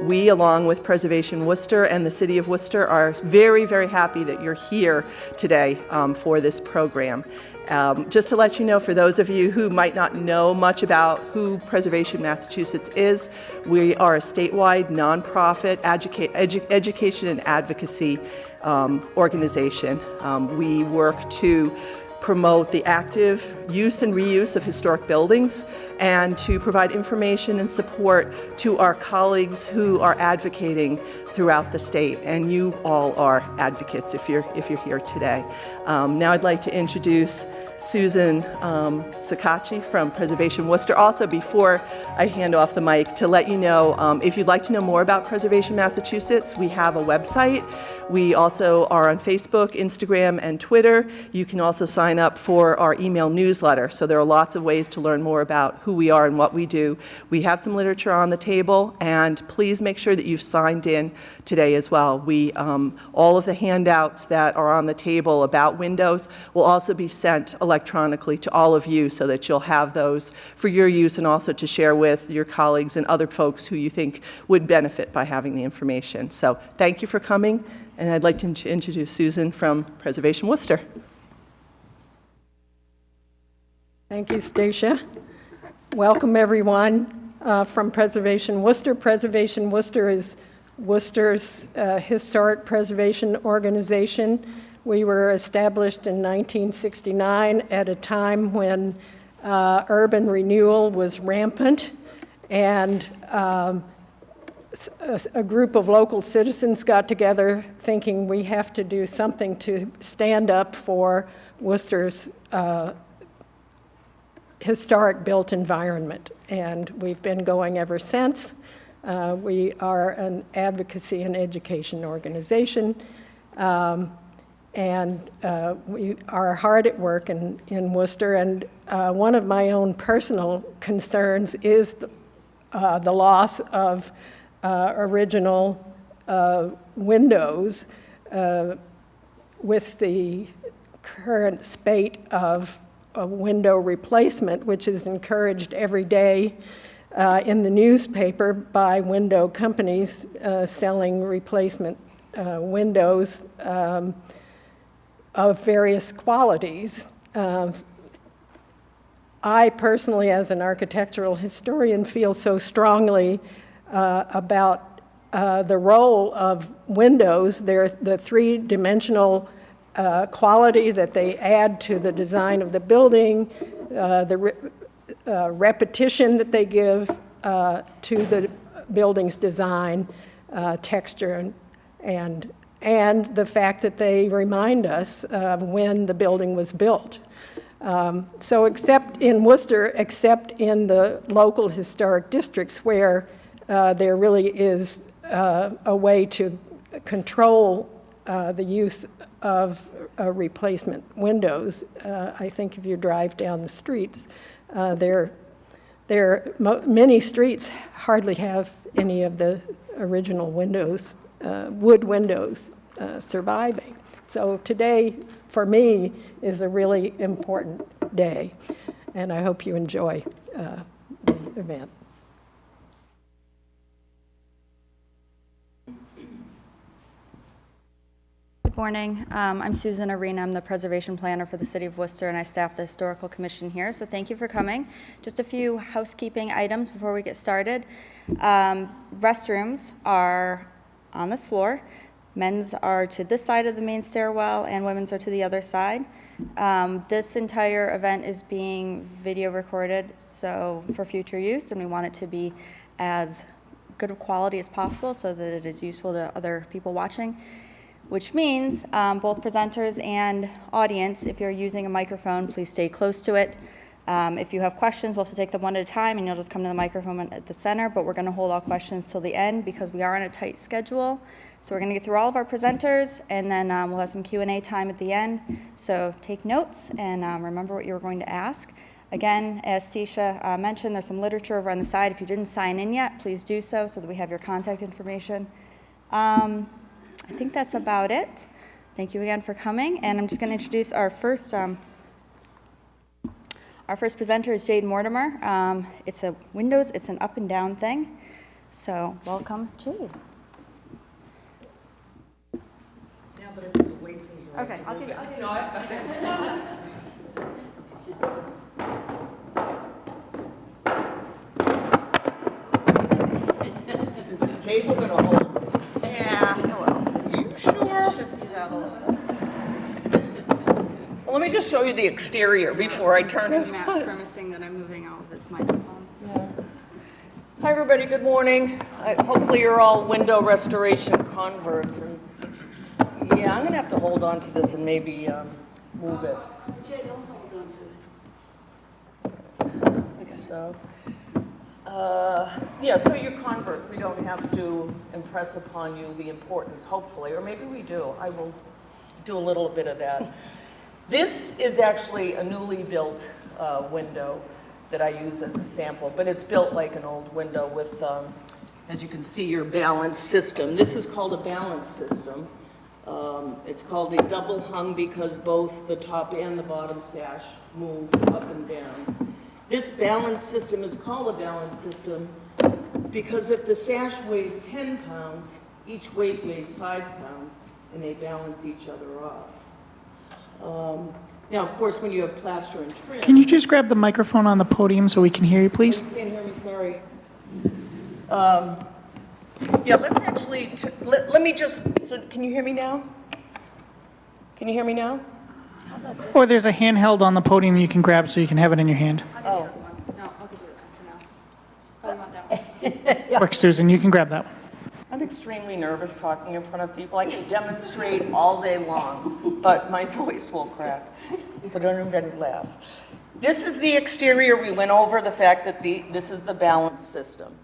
we, along with Preservation Worcester and the City of Worcester, are very, very happy that you're here today for this program. Just to let you know, for those of you who might not know much about who Preservation Massachusetts is, we are a statewide nonprofit education and advocacy organization. We work to promote the active use and reuse of historic buildings and to provide information and support to our colleagues who are advocating throughout the state. And you all are advocates if you're here today. Now I'd like to introduce Susan Sakachi from Preservation Worcester. Also, before I hand off the mic, to let you know, if you'd like to know more about Preservation Massachusetts, we have a website. We also are on Facebook, Instagram, and Twitter. You can also sign up for our email newsletter. So there are lots of ways to learn more about who we are and what we do. We have some literature on the table, and please make sure that you've signed in today as well. All of the handouts that are on the table about windows will also be sent electronically to all of you so that you'll have those for your use and also to share with your colleagues and other folks who you think would benefit by having the information. So thank you for coming, and I'd like to introduce Susan from Preservation Worcester. Thank you, Stacia. Welcome, everyone, from Preservation Worcester. Preservation Worcester is Worcester's historic preservation organization. We were established in 1969 at a time when urban renewal was rampant, and a group of local citizens got together thinking we have to do something to stand up for Worcester's historic built environment, and we've been going ever since. We are an advocacy and education organization, and we are hard at work in Worcester, and one of my own personal concerns is the loss of original windows with the current spate of window replacement, which is encouraged every day in the newspaper by window companies selling replacement windows of various qualities. I personally, as an architectural historian, feel so strongly about the role of windows. They're the three-dimensional quality that they add to the design of the building, the repetition that they give to the building's design, texture, and the fact that they remind us of when the building was built. So except in Worcester, except in the local historic districts where there really is a way to control the use of replacement windows, I think if you drive down the streets, many streets hardly have any of the original windows, wood windows, surviving. So today, for me, is a really important day, and I hope you enjoy the event. Good morning. I'm Susan Arena. I'm the preservation planner for the City of Worcester, and I staff the Historical Commission here, so thank you for coming. Just a few housekeeping items before we get started. Restrooms are on this floor. Men's are to this side of the main stairwell, and women's are to the other side. This entire event is being video recorded, so for future use, and we want it to be as good of quality as possible so that it is useful to other people watching, which means both presenters and audience, if you're using a microphone, please stay close to it. If you have questions, we'll have to take them one at a time, and you'll just come to the microphone at the center, but we're going to hold all questions till the end because we are on a tight schedule. So we're going to get through all of our presenters, and then we'll have some Q&A time at the end. So take notes and remember what you were going to ask. Again, as Stacia mentioned, there's some literature over on the side. If you didn't sign in yet, please do so that we have your contact information. I think that's about it. Thank you again for coming, and I'm just going to introduce our first presenter is Jade Mortimer. It's a windows, it's an up and down thing. So welcome, Jade. Yeah, but I have to wait some more. Okay, I'll give you. No, I've got it. Is the table gonna hold? Yeah, I will. You sure? Shift these out a little bit. Well, let me just show you the exterior before I turn it Matt's on. grimacing that I'm moving all of his microphones. Hi, everybody. Good morning. Hopefully, you're all window restoration converts. And yeah, I'm gonna have to hold on to this and maybe move it. So, yeah, so you're converts. We don't have to impress upon you the importance, hopefully, or maybe we do. I will do a little bit of that. This is actually a newly built window that I use as a sample, but it's built like an old window with, as you can see, your balance system. This is called a balance system. It's called a double hung because both the top and the bottom sash move up and down. This balance system is called a balance system because if the sash weighs 10 pounds, each weight weighs 5 pounds, and they balance each other off. Now, of course, when you have plaster and trim... Can you just grab the microphone on the podium so we can hear you, please? You can't hear me, sorry. Yeah, let's actually, let me just, so can you hear me now? Can you hear me now? Or there's a handheld on the podium you can grab so you can have it in your hand. I'll give you this one. No, I'll give you this one for now. Oh, you want that one? Works, Susan, you can grab that one. I'm extremely nervous talking in front of people. I can demonstrate all day long, but my voice will crack, so don't even laugh. This is the exterior. We went over the fact that this is the balance system.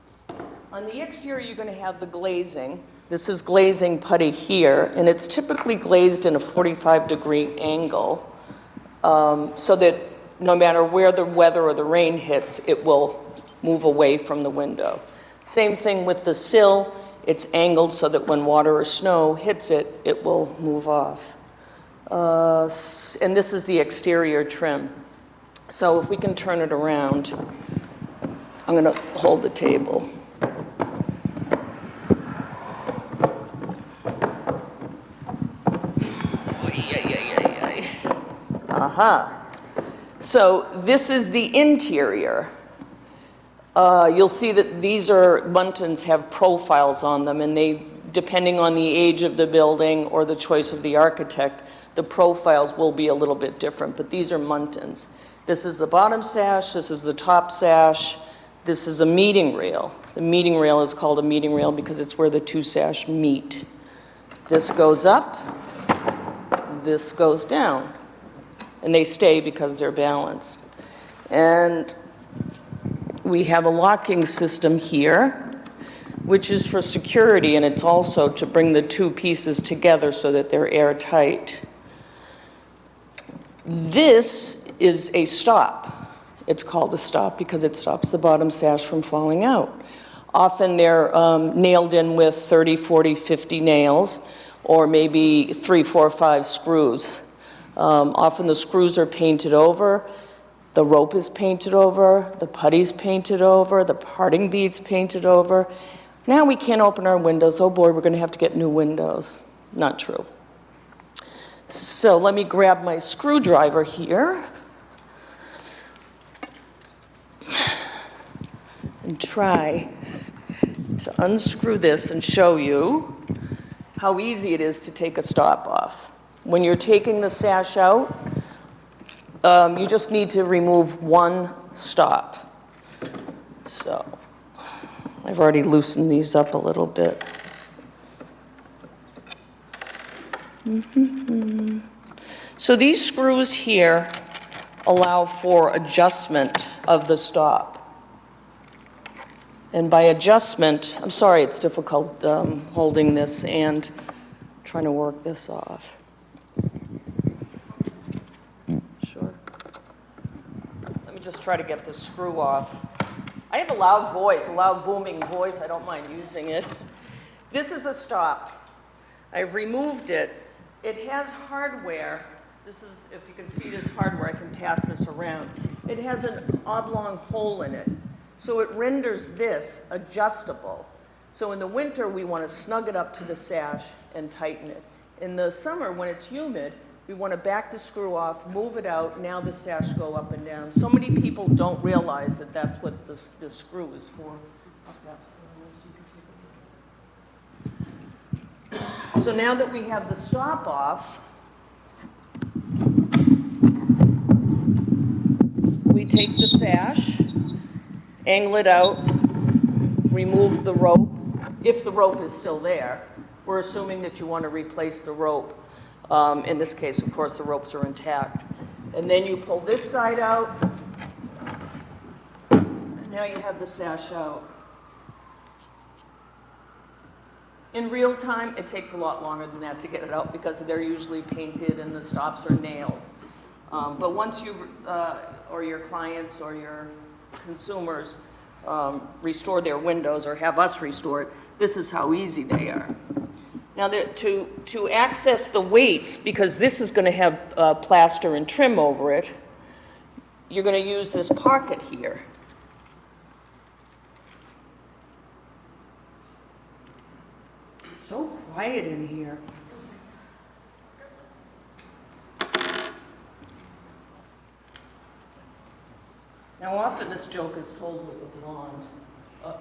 On the exterior, you're going to have the glazing. This is glazing putty here, and it's typically glazed in a 45-degree angle, so that no matter where the weather or the rain hits, it will move away from the window. Same thing with the sill. It's angled so that when water or snow hits it, it will move off. And this is the exterior trim. So if we can turn it around, I'm going to hold the table. So this is the interior. You'll see that these muntins have profiles on them, and they, depending on the age of the building or the choice of the architect, the profiles will be a little bit different, but these are muntins. This is the bottom sash, this is the top sash, this is a meeting rail. The meeting rail is called a meeting rail because it's where the two sash meet. This goes up, this goes down, and they stay because they're balanced. And we have a locking system here, which is for security, and it's also to bring the two pieces together so that they're airtight. This is a stop. It's called a stop because it stops the bottom sash from falling out. Often they're nailed in with 30, 40, 50 nails, or maybe 3, 4, 5 screws. Often the screws are painted over. The rope is painted over, the putty's painted over, the parting bead's painted over. Now we can't open our windows. Oh boy, we're going to have to get new windows. Not true. So let me grab my screwdriver here and try to unscrew this and show you how easy it is to take a stop off. When you're taking the sash out, you just need to remove one stop. So I've already loosened these up a little bit. So these screws here allow for adjustment of the stop. And by adjustment, I'm sorry it's difficult holding this and trying to work this off. Sure. Let me just try to get the screw off. I have a loud voice, a loud booming voice. I don't mind using it. This is a stop. I've removed it. It has hardware. This is, if you can see this hardware, I can pass this around. It has an oblong hole in it. So it renders this adjustable. So in the winter, we want to snug it up to the sash and tighten it. In the summer, when it's humid, we want to back the screw off, move it out, now the sash go up and down. So many people don't realize that that's what the screw is for. So now that we have the stop off, we take the sash, angle it out, remove the rope, if the rope is still there. We're assuming that you want to replace the rope. In this case, of course, the ropes are intact. And then you pull this side out, and now you have the sash out. In real time, it takes a lot longer than that to get it out because they're usually painted and the stops are nailed. But once you, or your clients or your consumers restore their windows or have us restore it, this is how easy they are. Now, to access the weights, because this is going to have plaster and trim over it, you're going to use this pocket here. It's so quiet in here. Now, often this joke is told with a blonde, a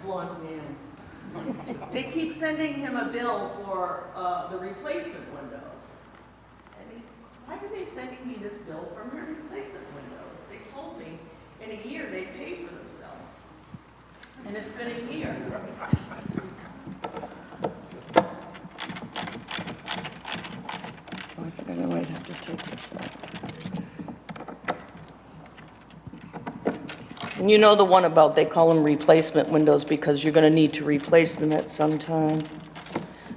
blonde man. They keep sending him a bill for the replacement windows. And he's, why are they sending me this bill for my replacement windows? They told me in a year they'd pay for themselves. And it's been a year. Oh, I think I might have to take this out. And you know the one about, they call them replacement windows because you're going to need to replace them at some time.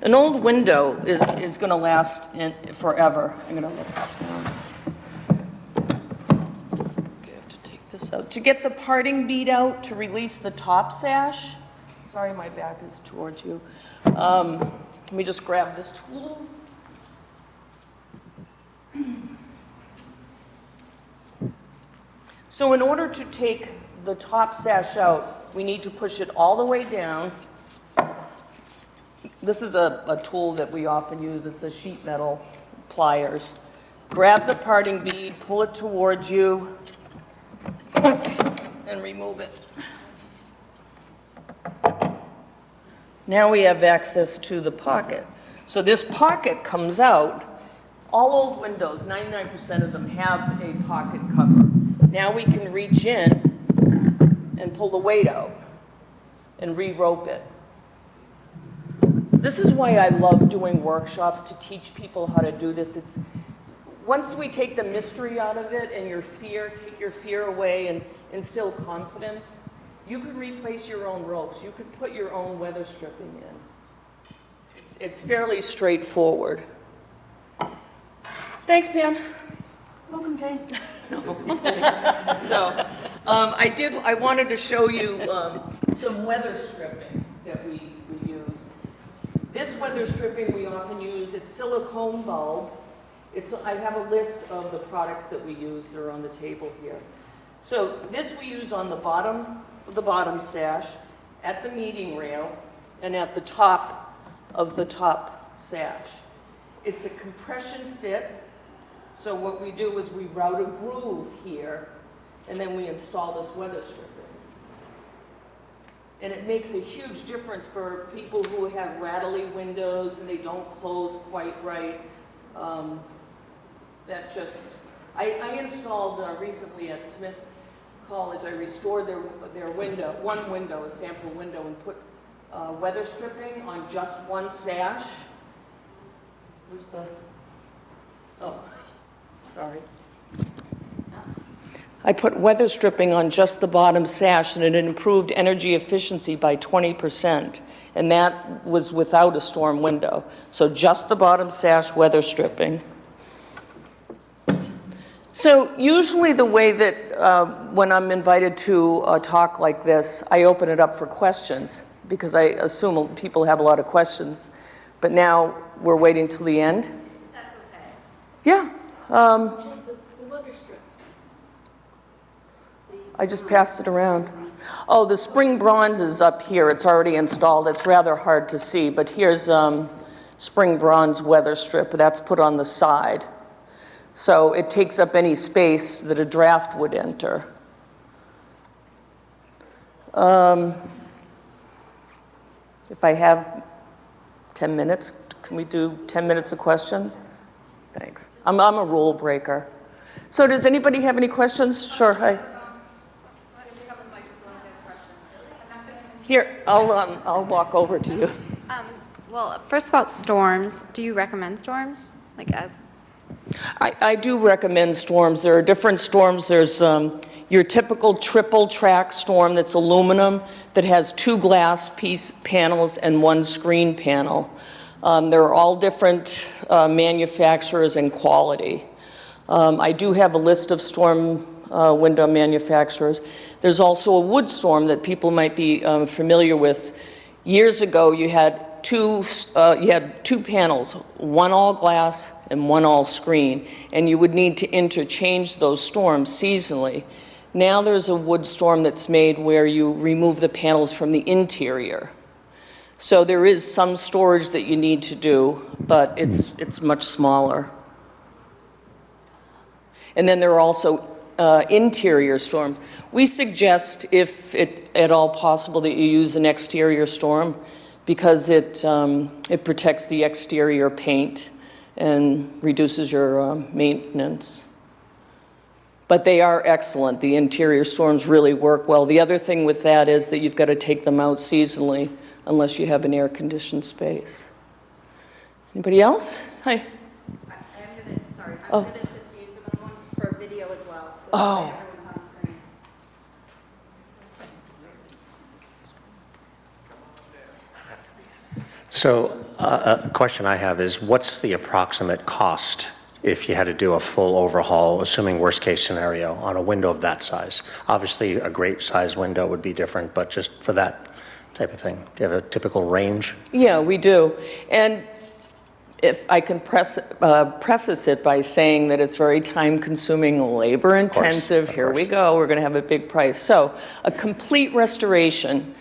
An old window is going to last forever. I'm going to let this down. I have to take this out. To get the parting bead out to release the top sash, sorry my back is towards you. Let me just grab this tool. So in order to take the top sash out, we need to push it all the way down. This is a tool that we often use. It's a sheet metal pliers. Grab the parting bead, pull it towards you, and remove it. Now we have access to the pocket. So this pocket comes out. All old windows, 99% of them have a pocket cover. Now we can reach in and pull the weight out and re-rope it. This is why I love doing workshops, to teach people how to do this. It's once we take the mystery out of it and your fear, take your fear away and instill confidence, you can replace your own ropes. You can put your own weather stripping in. It's fairly straightforward. Thanks, Pam. Welcome, Jane. So I wanted to show you some weather stripping that we use. This weather stripping we often use, it's silicone bulb. I have a list of the products that we use. They're on the table here. So this we use on the bottom of the bottom sash, at the meeting rail, and at the top of the top sash. It's a compression fit. So what we do is we route a groove here, and then we install this weather stripping. And it makes a huge difference for people who have rattly windows and they don't close quite right. I installed recently at Smith College, I restored their window, one window, a sample window, and put weather stripping on just one sash. Where's the, oh. Sorry. I put weather stripping on just the bottom sash, and it improved energy efficiency by 20%, and that was without a storm window. So just the bottom sash weather stripping. So usually the way that when I'm invited to a talk like this, I open it up for questions, because I assume people have a lot of questions. But now we're waiting till the end. That's okay. Yeah. The weather strip. I just passed it around. Oh, the spring bronze is up here. It's already installed. It's rather hard to see, but here's spring bronze weather strip. That's put on the side. So it takes up any space that a draft would enter. If I have 10 minutes, can we do 10 minutes of questions? Thanks. I'm a rule breaker. So does anybody have any questions? Sure, hi. Here, I'll walk over to you. Well, first about storms, do you recommend storms? Like I do recommend storms. There are different storms. There's your typical triple track storm that's aluminum that has 2 glass piece panels and 1 screen panel. They're all different manufacturers and quality. I do have a list of storm window manufacturers. There's also a wood storm that people might be familiar with. Years ago, you had two panels, one all glass and one all screen, and you would need to interchange those storms seasonally. Now there's a wood storm that's made where you remove the panels from the interior. So there is some storage that you need to do, but it's much smaller. And then there are also interior storms. We suggest, if at all possible, that you use an exterior storm because it protects the exterior paint and reduces your maintenance. But they are excellent. The interior storms really work well. The other thing with that is that you've got to take them out seasonally unless you have an air-conditioned space. Anybody else? Hi. I'm going to assist you use them for video as well. Oh. Everyone's on screen. So a question I have is, what's the approximate cost if you had to do a full overhaul, assuming worst case scenario, on a window of that size? Obviously, a great size window would be different, but just for that type of thing, do you have a typical range? Yeah, we do. And if I can preface it by saying that it's very time-consuming, labor-intensive. Of Here we course. go. We're going to have a big price. So a complete restoration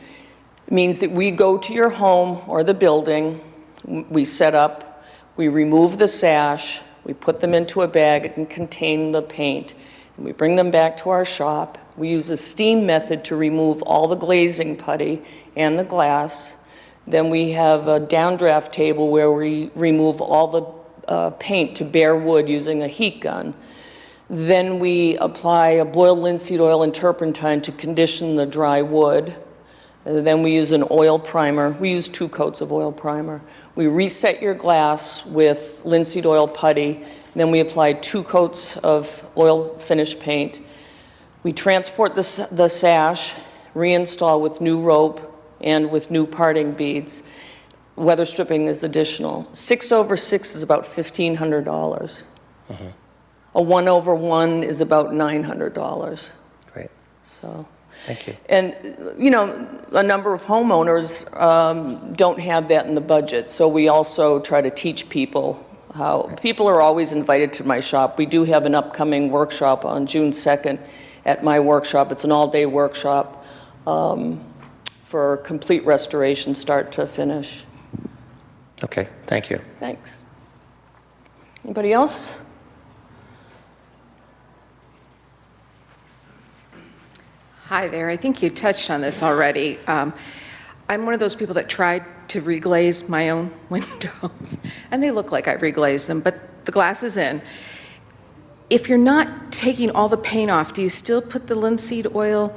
means that we go to your home or the building, we set up, we remove the sash, we put them into a bag and contain the paint, and we bring them back to our shop. We use a steam method to remove all the glazing putty and the glass. Then we have a downdraft table where we remove all the paint to bare wood using a heat gun. Then we apply a boiled linseed oil and turpentine to condition the dry wood. And then we use an oil primer. We use 2 coats of oil primer. We reset your glass with linseed oil putty. Then we apply 2 coats of oil finish paint. We transport the sash, reinstall with new rope and with new parting beads. Weather stripping is additional. 6/6 is about $1,500. Mm-hmm. A 1/1 is about $900. Great, So. thank you. And, you know, a number of homeowners don't have that in the budget, so we also try to teach people how. People are always invited to my shop. We do have an upcoming workshop on June 2nd at my workshop. It's an all-day workshop for complete restoration, start to finish. Okay, thank you. Thanks. Anybody else? Hi there. I think you touched on this already. I'm one of those people that tried to reglaze my own windows, and they look like I reglazed them, but the glass is in. If you're not taking all the paint off, do you still put the linseed oil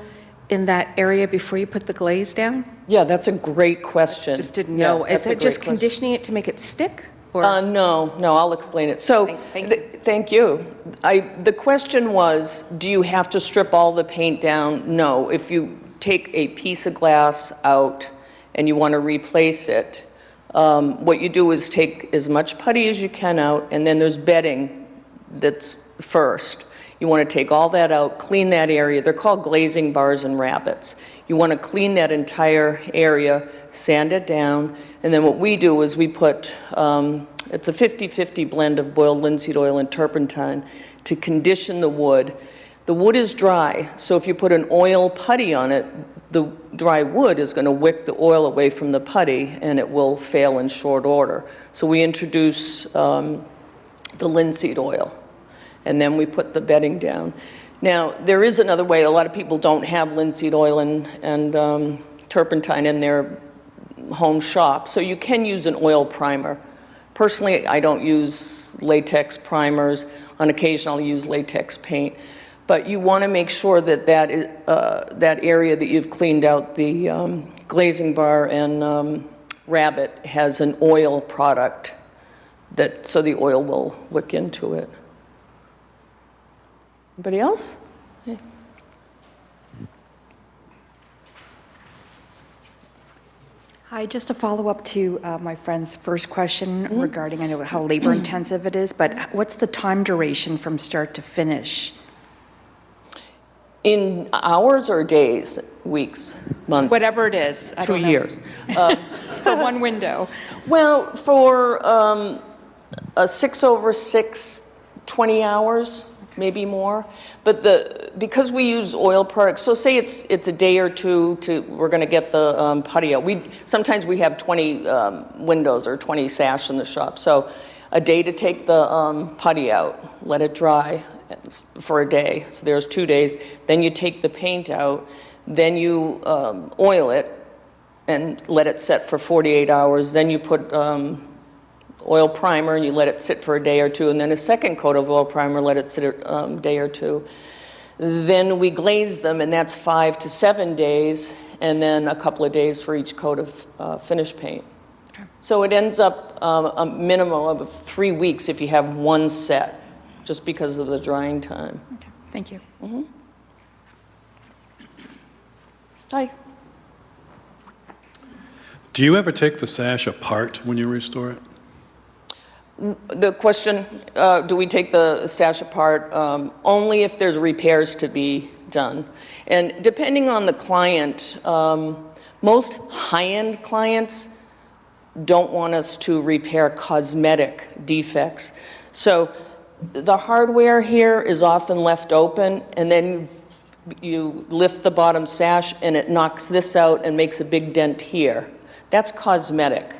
in that area before you put the glaze down? Yeah, that's a great question. Just didn't Yeah, know. that's Is a that great just question. conditioning it to make it stick? Or No, I'll explain it. So, Thank you. thank you. The question was, do you have to strip all the paint down? No. If you take a piece of glass out and you want to replace it, what you do is take as much putty as you can out, and then there's bedding that's first. You want to take all that out, clean that area. They're called glazing bars and rabbets. You want to clean that entire area, sand it down, and then what we do is we put, it's a 50-50 blend of boiled linseed oil and turpentine to condition the wood. The wood is dry, so if you put an oil putty on it, the dry wood is going to wick the oil away from the putty, and it will fail in short order. So we introduce the linseed oil, and then we put the bedding down. Now, there is another way. A lot of people don't have linseed oil and turpentine in their home shop, so you can use an oil primer. Personally, I don't use latex primers. On occasion, I'll use latex paint. But you want to make sure that that area that you've cleaned out, the glazing bar and rabbit, has an oil product, so the oil will wick into it. Anybody else? Okay. Hi, just a follow-up to my friend's first question regarding, I know how labor-intensive it is, but what's the time duration from start to finish? In hours or days, weeks, months? Whatever it is. I don't know. 2 years. For one window. Well, for a 6 over 6, 20 hours, maybe more. But because we use oil products, so say it's a day or two we're going to get the putty out. Sometimes we have 20 windows or 20 sash in the shop. So a day to take the putty out, let it dry for a day. So there's 2 days. Then you take the paint out. Then you oil it and let it set for 48 hours. Then you put oil primer and you let it sit for a day or two. And then a second coat of oil primer, let it sit a day or two. Then we glaze them, and that's 5 to 7 days. And then a couple of days for each coat of finish paint. Okay. So it ends up a minimum of 3 weeks if you have one set, just because of the drying time. Okay, thank you. Mm-hmm. Hi. Do you ever take the sash apart when you restore it? The question, do we take the sash apart? Only if there's repairs to be done. And depending on the client, most high-end clients don't want us to repair cosmetic defects. So the hardware here is often left open, and then you lift the bottom sash and it knocks this out and makes a big dent here. That's cosmetic.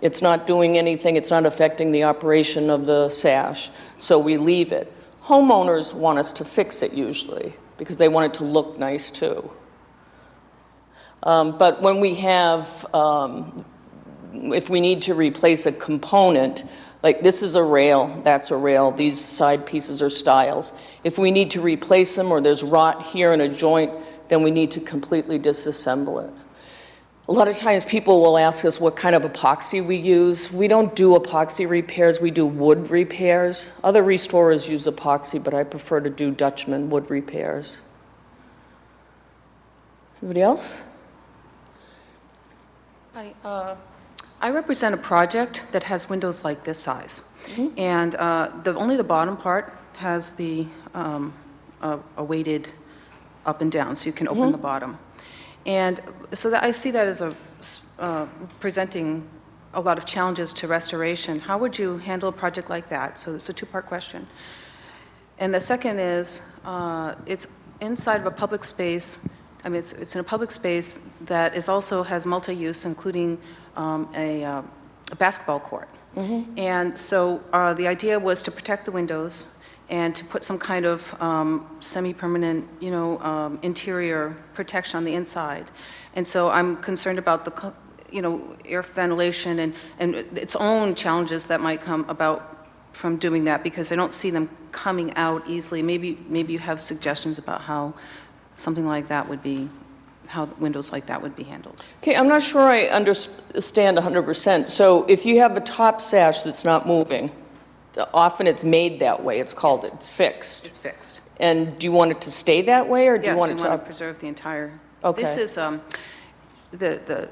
It's not doing anything, it's not affecting the operation of the sash, so we leave it. Homeowners want us to fix it usually, because they want it to look nice too. But when we have, if we need to replace a component, like this is a rail, that's a rail, these side pieces are stiles. If we need to replace them or there's rot here in a joint, then we need to completely disassemble it. A lot of times people will ask us what kind of epoxy we use. We don't do epoxy repairs, we do wood repairs. Other restorers use epoxy, but I prefer to do Dutchman wood repairs. Anybody else? Hi, I represent a project that has windows like this size. Mm-hmm. And only the bottom part has the a weighted up and down, so you can open the bottom. And so I see that as presenting a lot of challenges to restoration. How would you handle a project like that? So it's a two-part question. And the second is, it's inside of a public space. I mean, it's in a public space that also has multi-use, including a basketball court. Mm-hmm. And so the idea was to protect the windows and to put some kind of semi-permanent, interior protection on the inside. And so I'm concerned about the, air ventilation and its own challenges that might come about from doing that, because I don't see them coming out easily. Maybe you have suggestions about how something like that would be, how windows like that would be handled. Okay, I'm not sure I understand 100%. So if you have a top sash that's not moving, often it's made that way. It's called, yes. It's fixed. It's fixed. And do you want it to stay that way, or do you want it to? Yes, we want to preserve the entire. Okay. This is the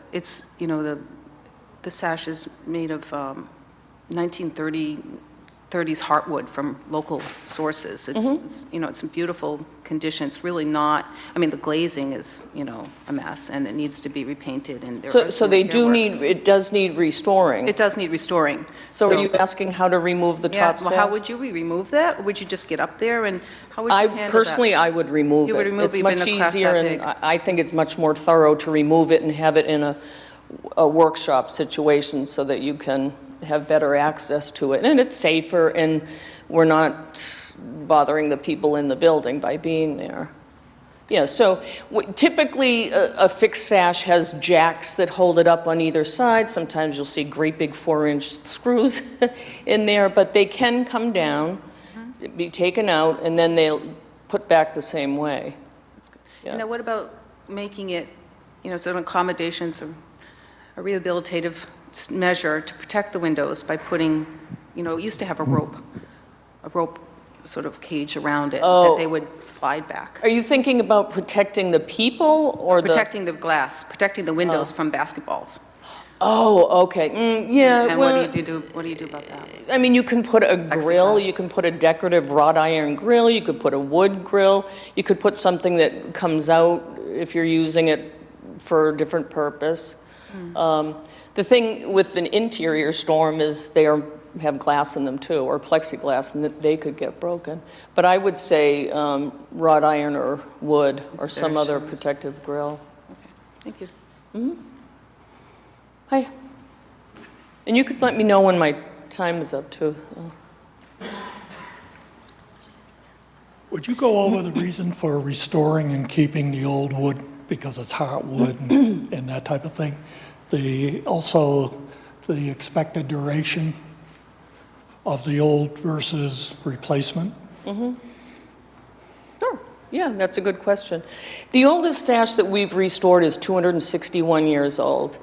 sash is made of 1930 30s heartwood from local sources. It's, you know, it's in beautiful condition. It's really not, I mean, the glazing is, you know, a mess, and it needs to be repainted, and there are So some they repair do work. need, it does need restoring. It does need restoring. So are you asking how to remove the Yeah, top well, how sash? would you remove that? Or would you just get up there, and how would you handle that? Personally, I would remove it. You would remove It's even much a class easier, that and big. I think it's much more thorough to remove it and have it in a workshop situation so that you can have better access to it. And it's safer, and we're not bothering the people in the building by being there. Yeah, so typically a fixed sash has jacks that hold it up on either side. Sometimes you'll see great big 4-inch screws in there, but they can come down, be taken out, and then they'll put back the same way. Yeah. And now what about making it, you know, some accommodations, a rehabilitative measure to protect the windows by putting, you know, it used to have a rope sort of cage around it that they would slide back. Are you thinking about protecting the people or Protecting the glass, protecting the windows from basketballs. Oh, okay. Yeah, And well, what do you do about that? I mean, you can put a grill, Plexiglass. you can put a decorative wrought iron grill, you could put a wood grill, you could put something that comes out if you're using it for a different purpose. The thing with an interior storm is have glass in them too, or plexiglass, and that they could get broken. But I would say wrought iron or wood or some other protective grill. Thank you. Hi. And you could let me know when my time is up too. Would you go over the reason for restoring and keeping the old wood, because it's hardwood and that type of thing? Also, the expected duration of the old versus replacement? Sure. Yeah, that's a good question. The oldest sash that we've restored is 261 years old.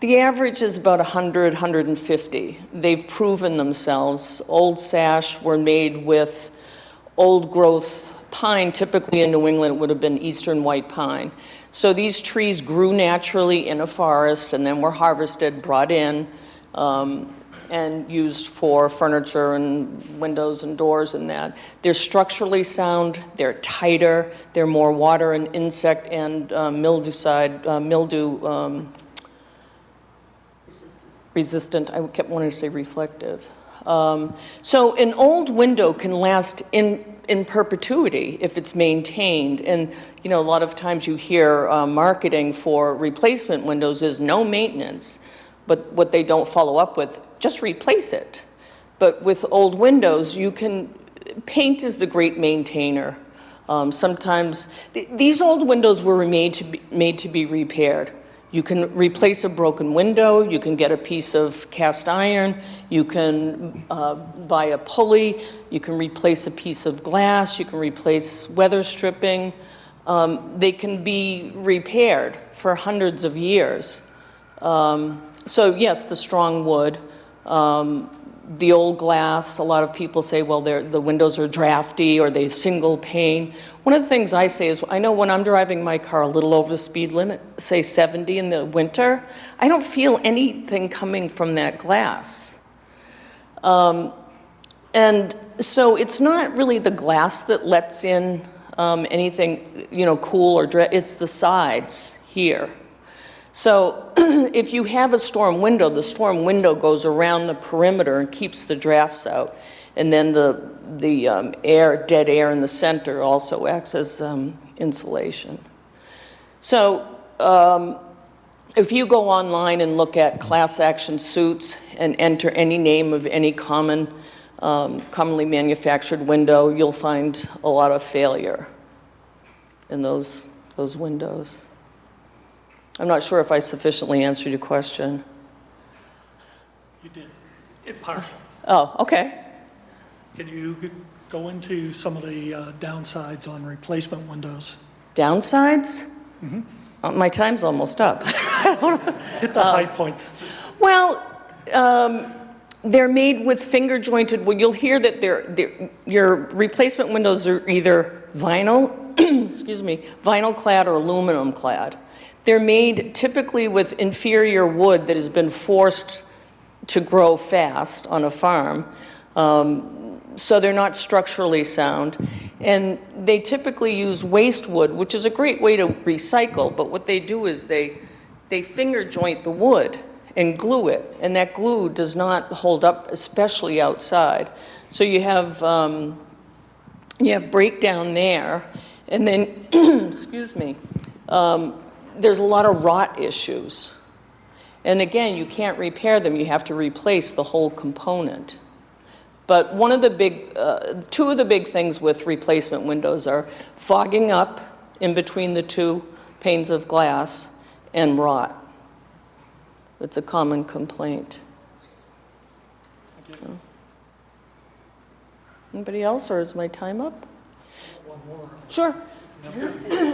The average is about 100, 150. They've proven themselves. Old sash were made with old growth pine. Typically in New England, it would have been eastern white pine. So these trees grew naturally in a forest and then were harvested, brought in, and used for furniture and windows and doors and that. They're structurally sound, they're tighter, they're more water and insect and mildew resistant. I kept wanting to say reflective. So an old window can last in perpetuity if it's maintained. And you know, a lot of times you hear marketing for replacement windows is no maintenance, but what they don't follow up with, just replace it. But with old windows, you can, paint is the great maintainer. Sometimes, these old windows were made to be repaired. You can replace a broken window, you can get a piece of cast iron, you can buy a pulley, you can replace a piece of glass, you can replace weather stripping. They can be repaired for hundreds of years. So yes, the strong wood, the old glass, a lot of people say, well, the windows are drafty or they single pane. One of the things I say is, I know when I'm driving my car a little over the speed limit, say 70 in the winter, I don't feel anything coming from that glass. And so it's not really the glass that lets in anything, you know, cool or it's the sides here. So if you have a storm window, the storm window goes around the perimeter and keeps the drafts out. And then the dead air in the center also acts as insulation. So if you go online and look at class action suits and enter any name of any commonly manufactured window, you'll find a lot of failure in those windows. I'm not sure if I sufficiently answered your question. You did, in part. Oh, okay. Can you go into some of the downsides on replacement windows? Downsides? My time's almost up. Hit the high points. Well, they're made with finger jointed. Well, you'll hear that your replacement windows are either vinyl, excuse me, vinyl clad or aluminum clad. They're made typically with inferior wood that has been forced to grow fast on a farm. So they're not structurally sound. And they typically use waste wood, which is a great way to recycle, but what they do is they finger joint the wood and glue it, and that glue does not hold up, especially outside. So you have breakdown there, and then, excuse me, there's a lot of rot issues. And again, you can't repair them, you have to replace the whole component. But one of the big, two of the big things with replacement windows are fogging up in between the two panes of glass and rot. It's a common complaint. Anybody else, or is my time up? One more. Sure.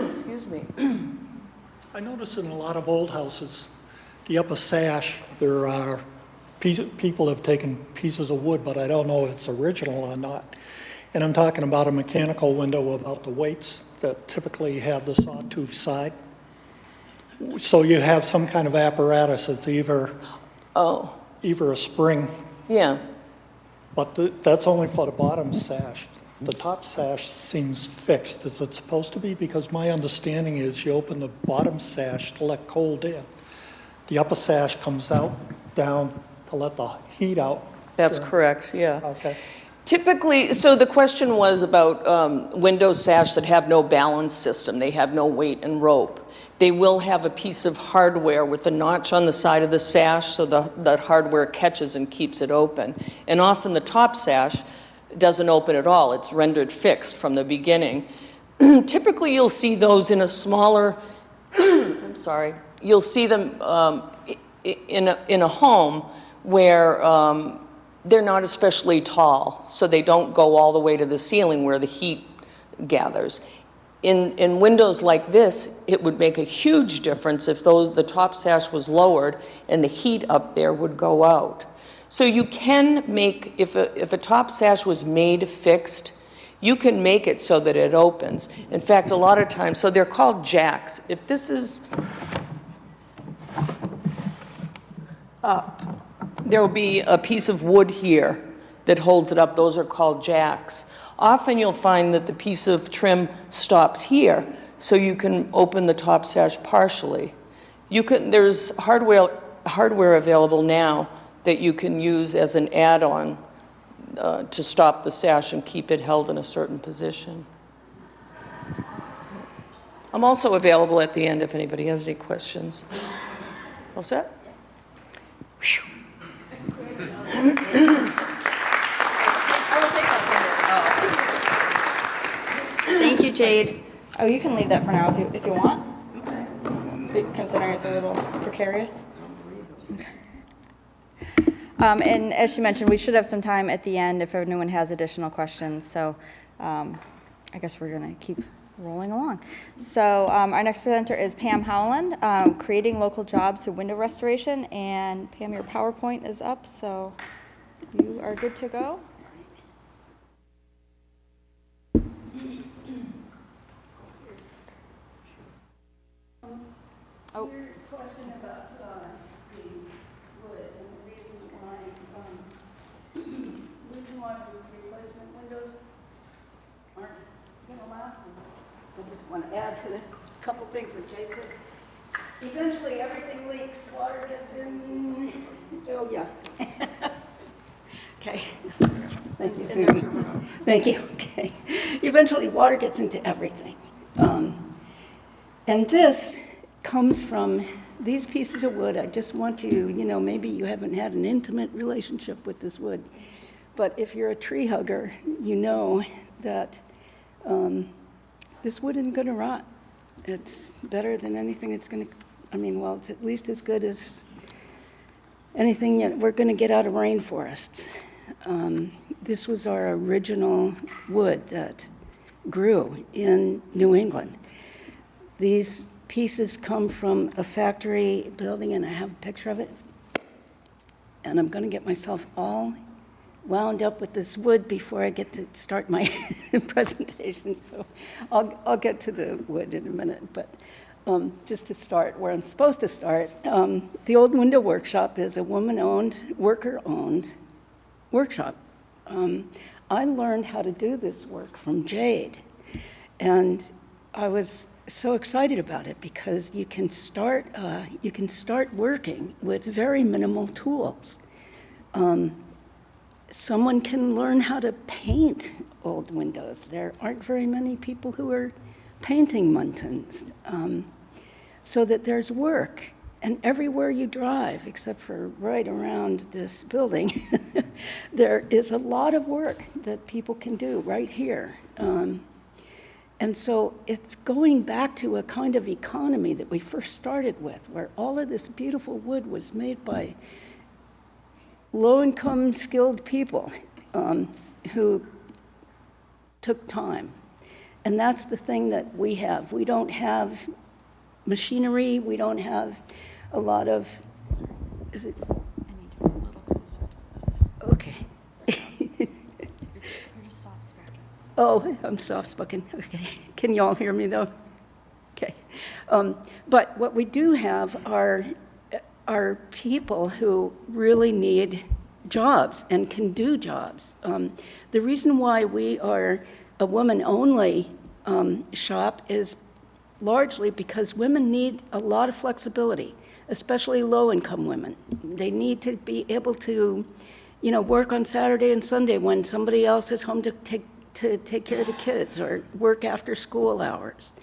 Excuse me. I notice in a lot of old houses, the upper sash, there are people have taken pieces of wood, but I don't know if it's original or not. And I'm talking about a mechanical window about the weights that typically have the sawtooth side. So you have some kind of apparatus that's either a spring, Yeah. but that's only for the bottom sash. The top sash seems fixed. Is it supposed to be? Because my understanding is you open the bottom sash to let cold in. The upper sash comes out, down to let the heat out. That's correct, yeah. Okay. Typically, so the question was about window sash that have no balance system. They have no weight and rope. They will have a piece of hardware with a notch on the side of the sash so that hardware catches and keeps it open. And often the top sash doesn't open at all. It's rendered fixed from the beginning. Typically, you'll see those in a smaller, I'm sorry, you'll see them in a home where they're not especially tall, so they don't go all the way to the ceiling where the heat gathers. In windows like this, it would make a huge difference if the top sash was lowered and the heat up there would go out. So you can make, if a top sash was made fixed, you can make it so that it opens. In fact, a lot of times, so they're called jacks. If this is up, there will be a piece of wood here that holds it up. Those are called jacks. Often you'll find that the piece of trim stops here, so you can open the top sash partially. There's hardware available now that you can use as an add-on to stop the sash and keep it held in a certain position. I'm also available at the end if anybody has any questions. All set? Yes. Thank you, Jade. Oh, you can leave that for now if you want. Considering it's a little precarious. And as she mentioned, we should have some time at the end if anyone has additional questions. So I guess we're going to keep rolling along. So our next presenter is Pam Howland, creating local jobs through window restoration. And Pam, your PowerPoint is up, so you are good to go. Oh. Your question about the wood and the reason why replacement windows aren't going to last is I just want to add to the couple things that Jay said. Eventually, everything leaks, water gets in. Oh, yeah. Okay. Thank you, Susan. Thank you. Okay. Eventually, water gets into everything. And this comes from these pieces of wood. I just want you, maybe you haven't had an intimate relationship with this wood, but if you're a tree hugger, you know that this wood isn't going to rot. It's better than anything it's going to, it's at least as good as anything we're going to get out of rainforests. This was our original wood that grew in New England. These pieces come from a factory building, and I have a picture of it. And I'm going to get myself all wound up with this wood before I get to start my presentation. So I'll get to the wood in a minute. But just to start where I'm supposed to start, the old window workshop is a woman-owned, worker-owned workshop. I learned how to do this work from Jade, and I was so excited about it because you can start working with very minimal tools. Someone can learn how to paint old windows. There aren't very many people who are painting Muntins, so that there's work. And everywhere you drive, except for right around this building, there is a lot of work that people can do right here. And so it's going back to a kind of economy that we first started with, where all of this beautiful wood was made by low-income, skilled people who took time. And that's the thing that we have. We don't have machinery. We don't have a lot of, is it? I need you a little closer to this. Okay. You're just soft-spoken. Oh, I'm soft-spoken. Okay. Can you all hear me, though? Okay. But what we do have are people who really need jobs and can do jobs. The reason why we are a woman-only shop is largely because women need a lot of flexibility, especially low-income women. They need to be able to, work on Saturday and Sunday when somebody else is home to take care of the kids, or work after school hours.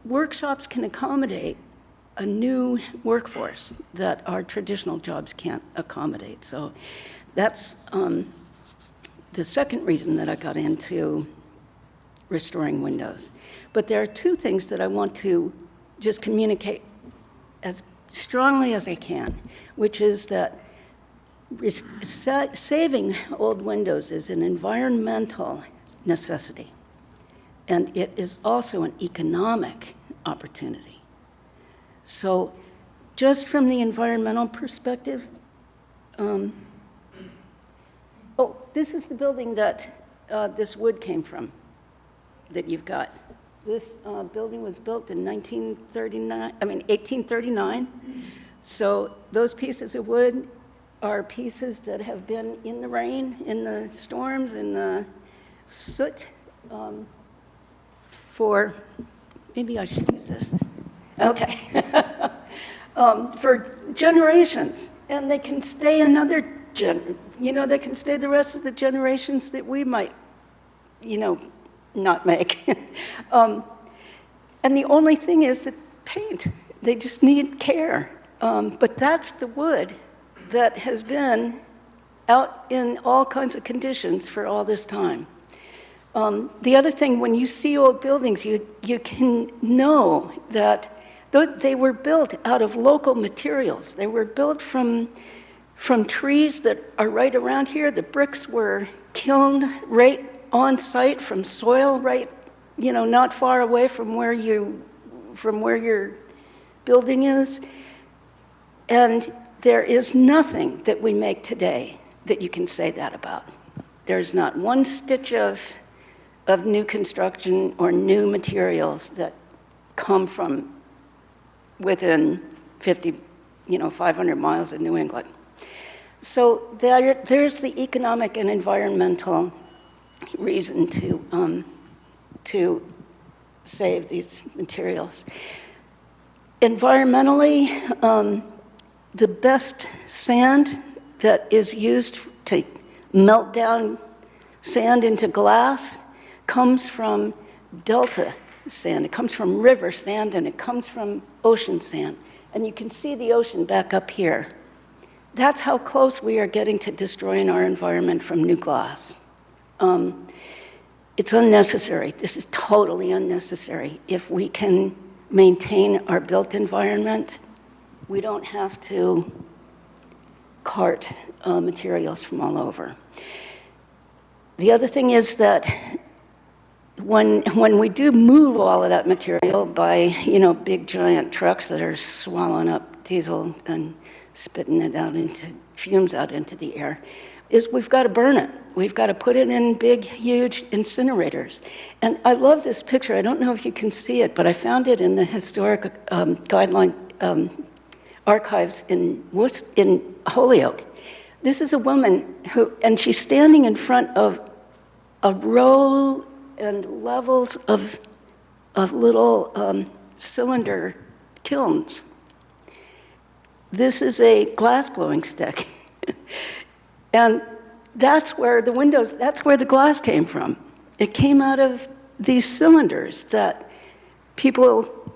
Workshops can accommodate a new workforce that our traditional jobs can't accommodate. So that's the second reason that I got into restoring windows. But there are two things that I want to just communicate as strongly as I can, which is that saving old windows is an environmental necessity, and it is also an economic opportunity. So just from the environmental perspective, this is the building that this wood came from, that you've got. This building was built in 1839. So those pieces of wood are pieces that have been in the rain, in the storms, in the soot for, maybe I should use this. Okay. For generations. And they can stay another they can stay the rest of the generations that we might, not make. And the only thing is that paint, they just need care. But that's the wood that has been out in all kinds of conditions for all this time. The other thing, when you see old buildings, you can know that they were built out of local materials. They were built from trees that are right around here. The bricks were kilned right on site from soil, right, not far away from where your building is. And there is nothing that we make today that you can say that about. There's not one stitch of new construction or new materials that come from within 500 miles of New England. So there's the economic and environmental reason to save these materials. Environmentally, the best sand that is used to melt down sand into glass comes from delta sand. It comes from river sand, and it comes from ocean sand. And you can see the ocean back up here. That's how close we are getting to destroying our environment from new glass. It's unnecessary. This is totally unnecessary. If we can maintain our built environment, we don't have to cart materials from all over. The other thing is that when we do move all of that material by, big giant trucks that are swallowing up diesel and spitting it out into fumes out into the air, is we've got to burn it. We've got to put it in big, huge incinerators. And I love this picture. I don't know if you can see it, but I found it in the historic guideline archives in Holyoke. this is a woman who, and she's standing in front of a row and levels of little cylinder kilns. This is a glass blowing stick. And that's where the glass came from. It came out of these cylinders that people,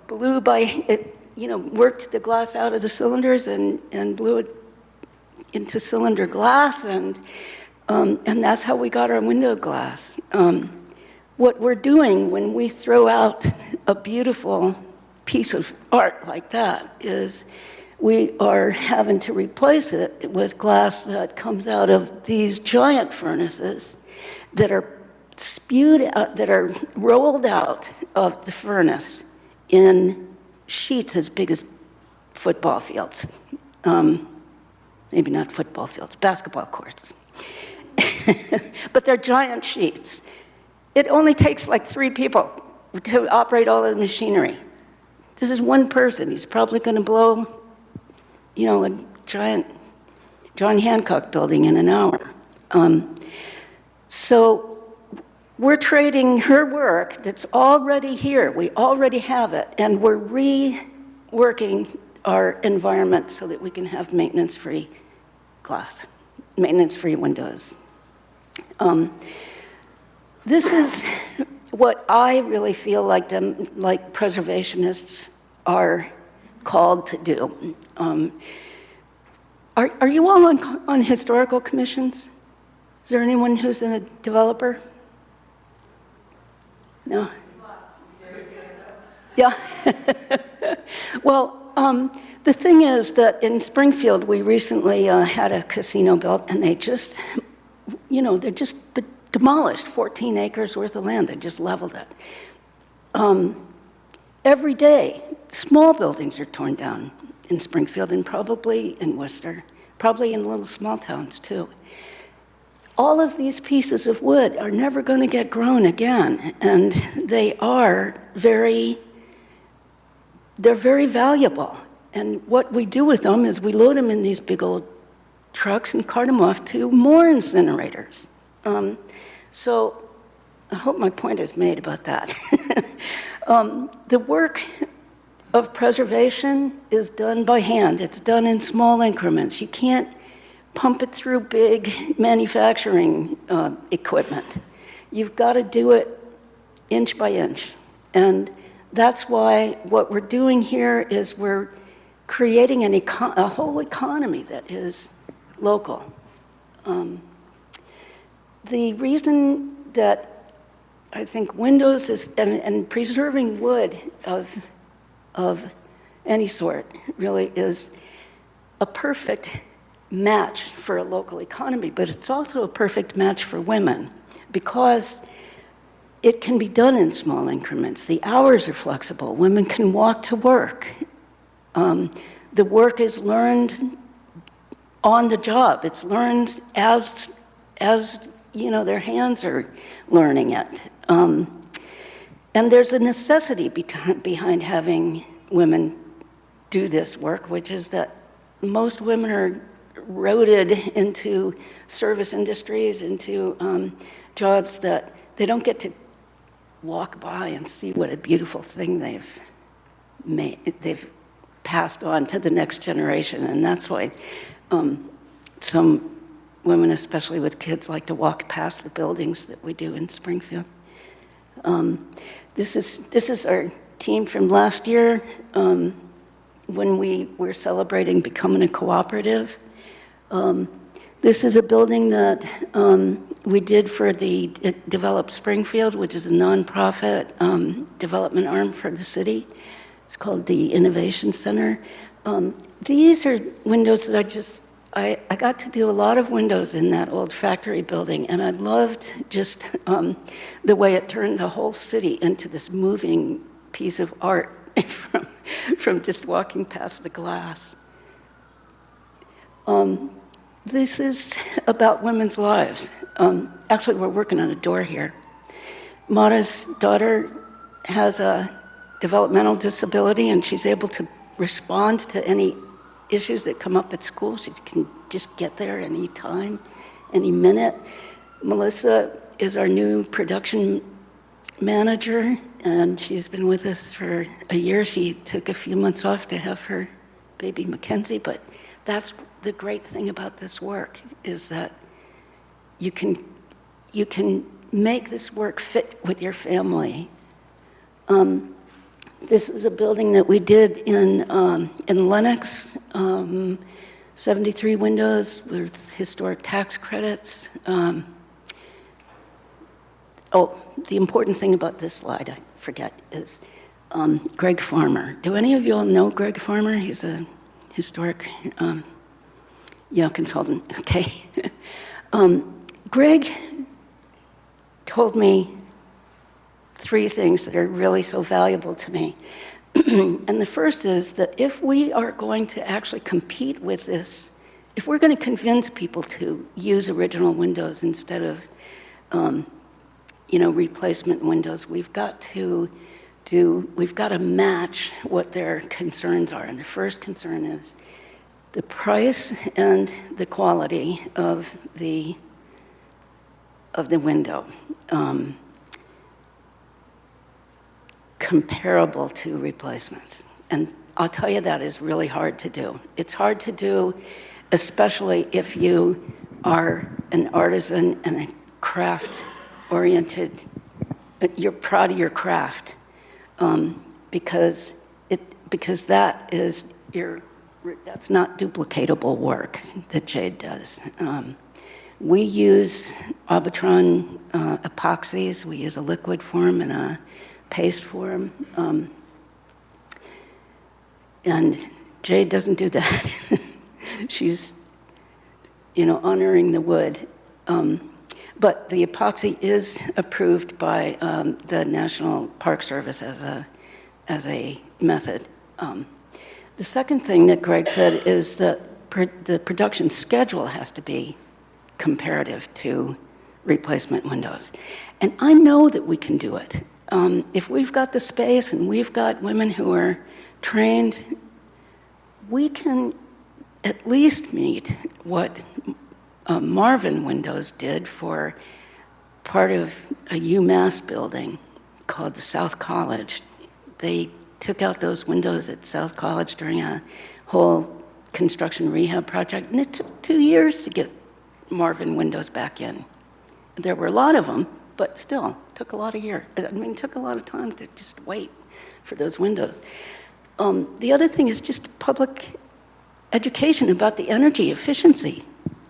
blew by it, worked the glass out of the cylinders and blew it into cylinder glass, and that's how we got our window glass. What we're doing when we throw out a beautiful piece of art like that is we are having to replace it with glass that comes out of these giant furnaces that are spewed out, that are rolled out of the furnace in sheets as big as football fields. Maybe not football fields, basketball courts. But they're giant sheets. It only takes like 3 people to operate all of the machinery. This is one person. He's probably going to blow, a giant John Hancock building in an hour. So we're trading her work that's already here. We already have it, and we're reworking our environment so that we can have maintenance-free glass, maintenance-free windows. This is what I really feel like preservationists are called to do. Are you all on historical commissions? Is there anyone who's a developer? No? Yeah. Well, the thing is that in Springfield, we recently had a casino built, and they just, they just demolished 14 acres worth of land. They just leveled it. Every day, small buildings are torn down in Springfield and probably in Worcester, probably in little small towns too. All of these pieces of wood are never going to get grown again, and they're very valuable. And what we do with them is we load them in these big old trucks and cart them off to more incinerators. So I hope my point is made about that. The work of preservation is done by hand. It's done in small increments. You can't pump it through big manufacturing equipment. You've got to do it inch by inch. And that's why what we're doing here is we're creating a whole economy that is local. The reason that I think windows is, and preserving wood of any sort really is a perfect match for a local economy, but it's also a perfect match for women because it can be done in small increments. The hours are flexible. Women can walk to work. The work is learned on the job. It's learned as their hands are learning it. And there's a necessity behind having women do this work, which is that most women are roaded into service industries, into jobs that they don't get to walk by and see what a beautiful thing they've passed on to the next generation. And that's why some women, especially with kids, like to walk past the buildings that we do in Springfield. This is our team from last year when we were celebrating becoming a cooperative. This is a building that we did for the Develop Springfield, which is a nonprofit development arm for the city. It's called the Innovation Center. These are windows that I got to do a lot of windows in that old factory building, and I loved just the way it turned the whole city into this moving piece of art from just walking past the glass. This is about women's lives. Actually, we're working on a door here. Mara's daughter has a developmental disability, and she's able to respond to any issues that come up at school. She can just get there any time, any minute. Melissa is our new production manager, and she's been with us for a year. She took a few months off to have her baby Mackenzie, but that's the great thing about this work, is that you can make this work fit with your family. This is a building that we did in Lenox, 73 windows with historic tax credits. The important thing about this slide, I forget, is Greg Farmer. Do any of you all know Greg Farmer? He's a historic consultant, okay. Greg told me 3 things that are really so valuable to me. And the first is that if we are going to actually compete with this, if we're going to convince people to use original windows instead of replacement windows, we've got to match what their concerns are. And the first concern is the price and the quality of the window, comparable to replacements. And I'll tell you, that is really hard to do. It's hard to do, especially if you are an artisan and a craft-oriented, you're proud of your craft, because that's not duplicatable work that Jade does. We use Arbitron epoxies. We use a liquid form and a paste form. And Jade doesn't do that. She's, honoring the wood. But the epoxy is approved by the National Park Service as a method. The second thing that Greg said is that the production schedule has to be comparative to replacement windows. And I know that we can do it. If we've got the space and we've got women who are trained, we can at least meet what Marvin Windows did for part of a UMass building called the South College. They took out those windows at South College during a whole construction rehab project, and it took 2 years to get Marvin Windows back in. There were a lot of them, but still, it took a lot of years. It took a lot of time to just wait for those windows. The other thing is just public education about the energy efficiency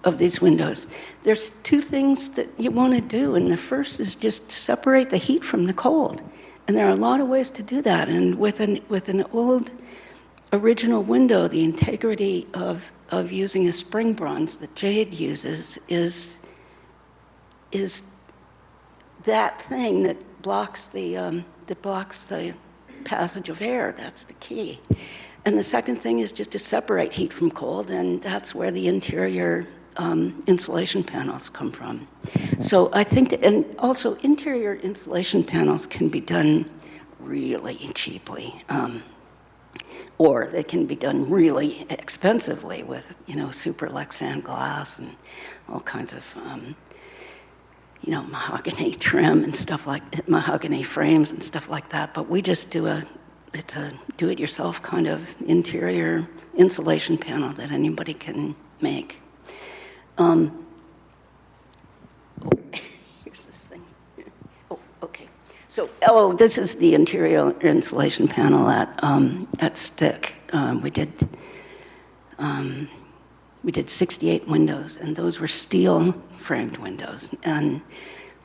of these windows. There's 2 things that you want to do, and the first is just separate the heat from the cold. And there are a lot of ways to do that. And with an old original window, the integrity of using a spring bronze that Jade uses is that thing that blocks the passage of air. That's the key. And the second thing is just to separate heat from cold, and that's where the interior insulation panels come from. So I think that, and also interior insulation panels can be done really cheaply, or they can be done really expensively with, super Lexan glass and all kinds of, mahogany trim and stuff mahogany frames and stuff like that. But we just it's a do-it-yourself kind of interior insulation panel that anybody can make. Here's this thing. Okay. So, this is the interior insulation panel at Stick. We did 68 windows, and those were steel-framed windows. And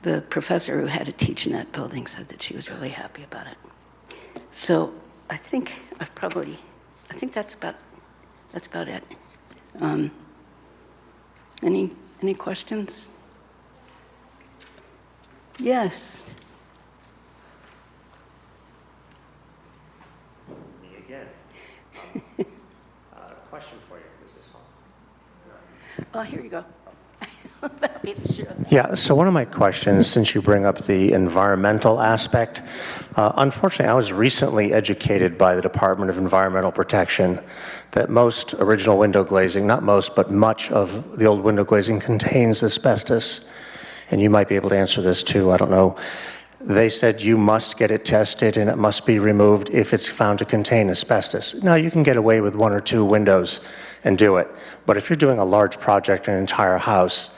the professor who had to teach in that building said that she was really happy about it. So, I think that's about it. Any questions? Yes. Me again. Question for you. Is this on? Here you go. Yeah, so one of my questions, since you bring up the environmental aspect, unfortunately, I was recently educated by the Department of Environmental Protection that most original window glazing, not most, but much of the old window glazing contains asbestos. And you might be able to answer this too, I don't know. They said you must get it tested and it must be removed if it's found to contain asbestos. Now, you can get away with 1 or 2 windows and do it, but if you're doing a large project, an entire house,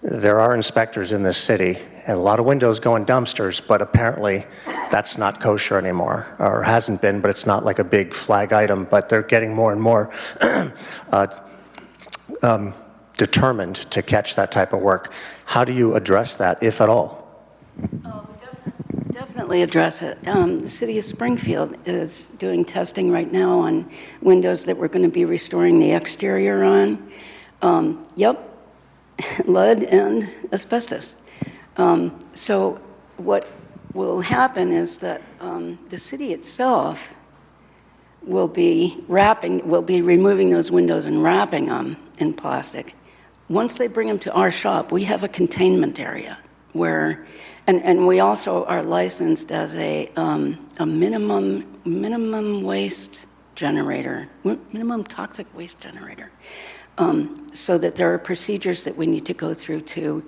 there are inspectors in this city, and a lot of windows go in dumpsters, but apparently that's not kosher anymore, or hasn't been, but it's not like a big flag item, but they're getting more and more determined to catch that type of work. How do you address that, if at all? Definitely address it. The city of Springfield is doing testing right now on windows that we're going to be restoring the exterior on. Yep, lead and asbestos. So what will happen is that the city itself will be removing those windows and wrapping them in plastic. Once they bring them to our shop, we have a containment area where, and we also are licensed as a minimum waste generator, minimum toxic waste generator, so that there are procedures that we need to go through to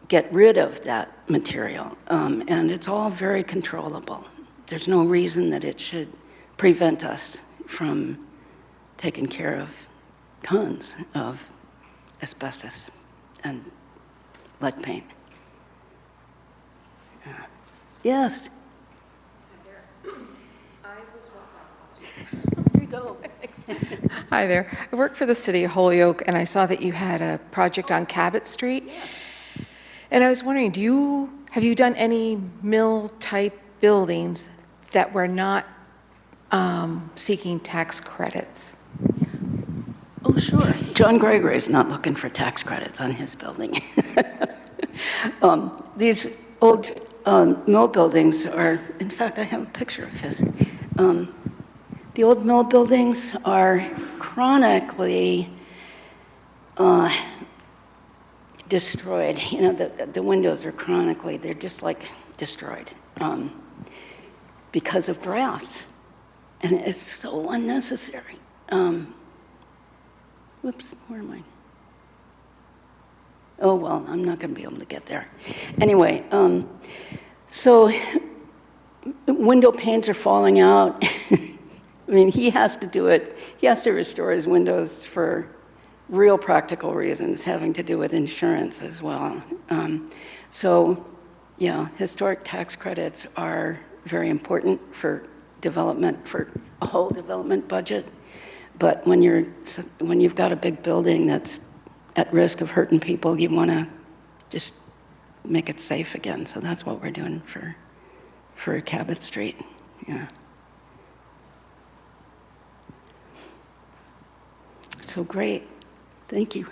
get rid of that material. And it's all very controllable. There's no reason that it should prevent us from taking care of tons of asbestos and lead paint. Yes. There you go. Hi there. I work for the city of Holyoke, and I saw that you had a project on Cabot Street. And I was wondering, have you done any mill-type buildings that were not seeking tax credits? Oh, sure. John Gregory's not looking for tax credits on his building. These old mill buildings are, in fact, I have a picture of his. The old mill buildings are chronically destroyed. You know, the windows are chronically, they're just like destroyed because of drafts. And it's so unnecessary. Whoops, where am I? Oh, well, I'm not going to be able to get there. Anyway, so window panes are falling out. I mean, he has to do it. He has to restore his windows for real practical reasons having to do with insurance as well. So, yeah, historic tax credits are very important for development, for a whole development budget. But when you've got a big building that's at risk of hurting people, you want to just make it safe again. So that's what we're doing for Cabot Street. Yeah. So great. Thank you.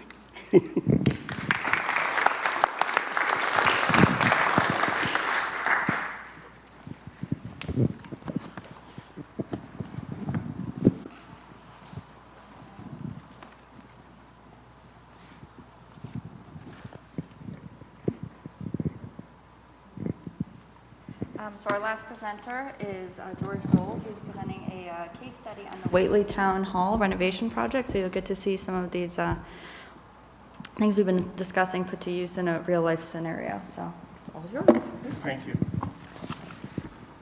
So our last presenter is George Dole, who's presenting a case study on the Whately Town Hall renovation project. So you'll get to see some of these things we've been discussing put to use in a real-life scenario. So it's all yours. Thank you.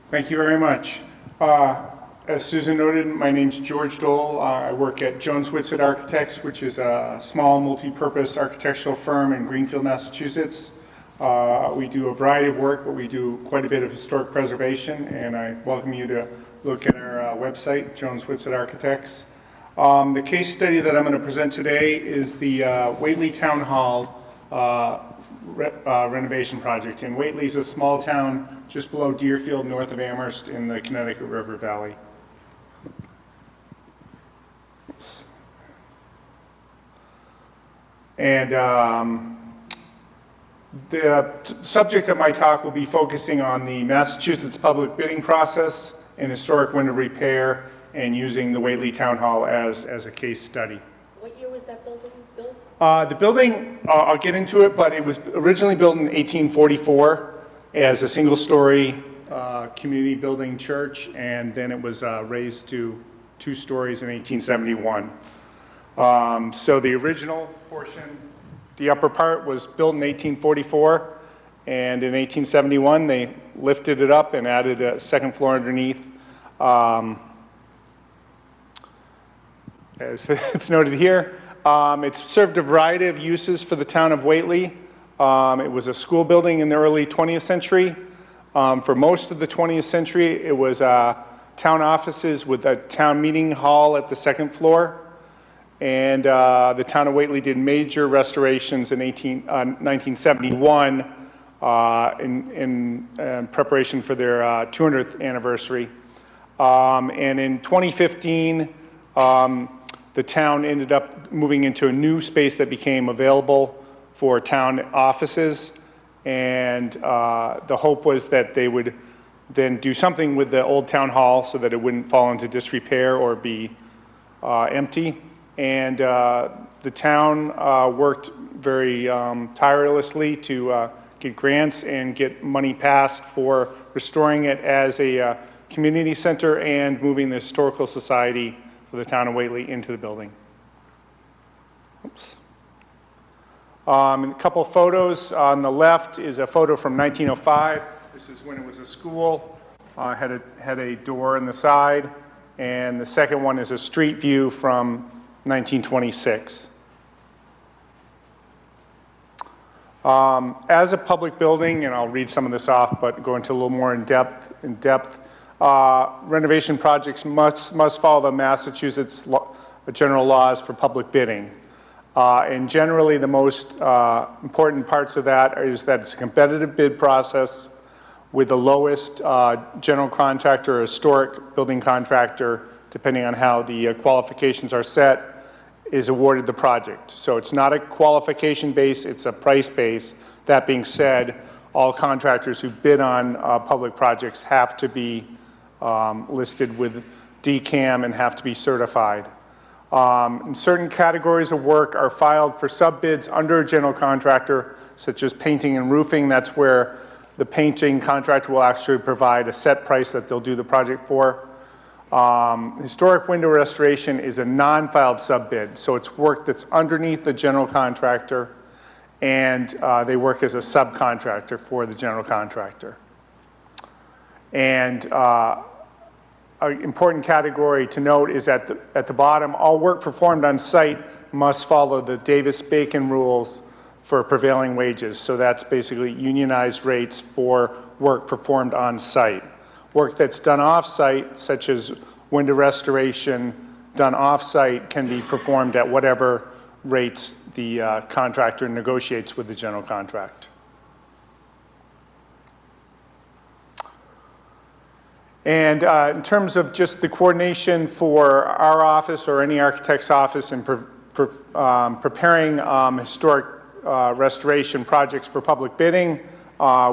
Thank you very much. As Susan noted, my name's George Dole. I work at Jones Whitsett Architects, which is a small multi-purpose architectural firm in Greenfield, Massachusetts. We do a variety of work, but we do quite a bit of historic preservation, and I welcome you to look at our website, Jones Whitsett Architects. The case study that I'm going to present today is the Whately Town Hall renovation project. And Whately is a small town just below Deerfield, north of Amherst in the Connecticut River Valley. And the subject of my talk will be focusing on the Massachusetts public bidding process and historic window repair and using the Whately Town Hall as a case study. What year was that building built? The building, I'll get into it, but it was originally built in 1844 as a single-story community building church, and then it was raised to 2 stories in 1871. So the original portion, the upper part, was built in 1844, and in 1871 they lifted it up and added a second floor underneath. As it's noted here, it's served a variety of uses for the town of Whately. It was a school building in the early 20th century. For most of the 20th century, it was town offices with a town meeting hall at the second floor. And the town of Whately did major restorations in 1971 in preparation for their 200th anniversary. And in 2015, the town ended up moving into a new space that became available for town offices. And the hope was that they would then do something with the old town hall so that it wouldn't fall into disrepair or be empty. And the town worked very tirelessly to get grants and get money passed for restoring it as a community center and moving the Historical Society for the town of Whately into the building. Oops. A couple photos. On the left is a photo from 1905. This is when it was a school. Had a door in the side. And the second one is a street view from 1926. As a public building, and I'll read some of this off, but go into a little more in depth, renovation projects must follow the Massachusetts general laws for public bidding. And generally, the most important parts of that is that it's a competitive bid process with the lowest general contractor or historic building contractor, depending on how the qualifications are set, is awarded the project. So it's not a qualification base, it's a price base. That being said, all contractors who bid on public projects have to be listed with DCAM and have to be certified. And certain categories of work are filed for sub-bids under a general contractor, such as painting and roofing. That's where the painting contractor will actually provide a set price that they'll do the project for. Historic window restoration is a non-filed sub-bid, so it's work that's underneath the general contractor, and they work as a subcontractor for the general contractor. And an important category to note is at the bottom, all work performed on site must follow the Davis-Bacon rules for prevailing wages. So that's basically unionized rates for work performed on site. Work that's done off-site, such as window restoration done off-site, can be performed at whatever rates the contractor negotiates with the general contract. And in terms of just the coordination for our office or any architect's office in preparing historic restoration projects for public bidding,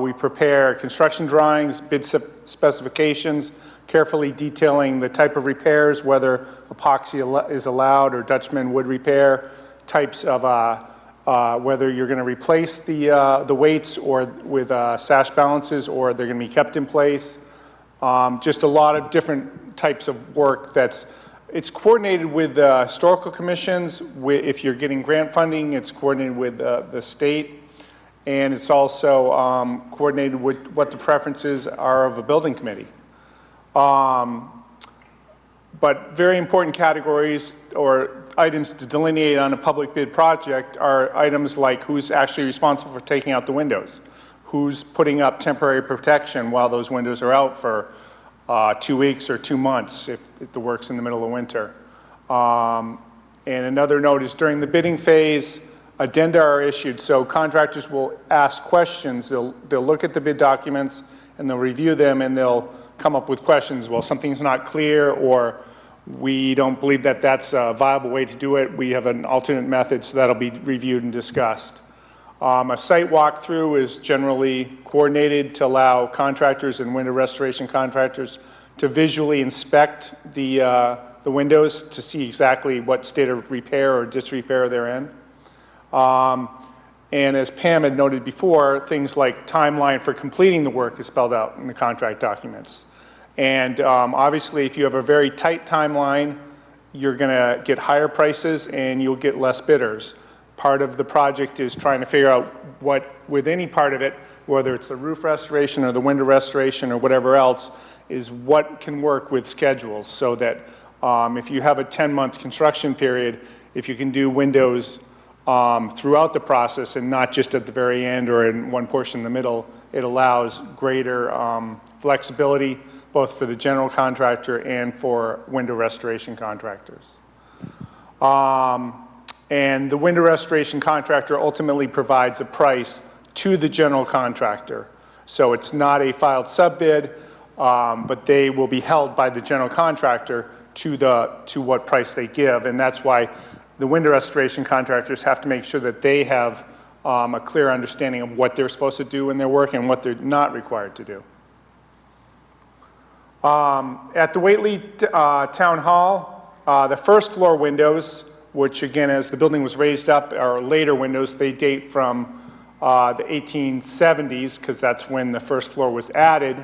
we prepare construction drawings, bid specifications, carefully detailing the type of repairs, whether epoxy is allowed or Dutchman wood repair, types of whether you're going to replace the weights or with sash balances or they're going to be kept in place. Just a lot of different types of work it's coordinated with the historical commissions. If you're getting grant funding, it's coordinated with the state. And it's also coordinated with what the preferences are of a building committee. But very important categories or items to delineate on a public bid project are items like who's actually responsible for taking out the windows, who's putting up temporary protection while those windows are out for 2 weeks or 2 months if the work's in the middle of winter. And another note is during the bidding phase, addenda are issued, so contractors will ask questions. They'll look at the bid documents and they'll review them and they'll come up with questions. Well, something's not clear or we don't believe that that's a viable way to do it. We have an alternate method, so that'll be reviewed and discussed. A site walkthrough is generally coordinated to allow contractors and window restoration contractors to visually inspect the windows to see exactly what state of repair or disrepair they're in. And as Pam had noted before, things like timeline for completing the work is spelled out in the contract documents. And obviously, if you have a very tight timeline, you're going to get higher prices and you'll get less bidders. Part of the project is trying to figure out what, with any part of it, whether it's the roof restoration or the window restoration or whatever else, is what can work with schedules so that if you have a 10-month construction period, if you can do windows throughout the process and not just at the very end or in one portion in the middle, it allows greater flexibility both for the general contractor and for window restoration contractors. And the window restoration contractor ultimately provides a price to the general contractor. So it's not a filed sub-bid, but they will be held by the general contractor to what price they give. And that's why the window restoration contractors have to make sure that they have a clear understanding of what they're supposed to do in their work and what they're not required to do. At the Whately Town Hall, the first floor windows, which again, as the building was raised up, are later windows. They date from the 1870s, because that's when the first floor was added.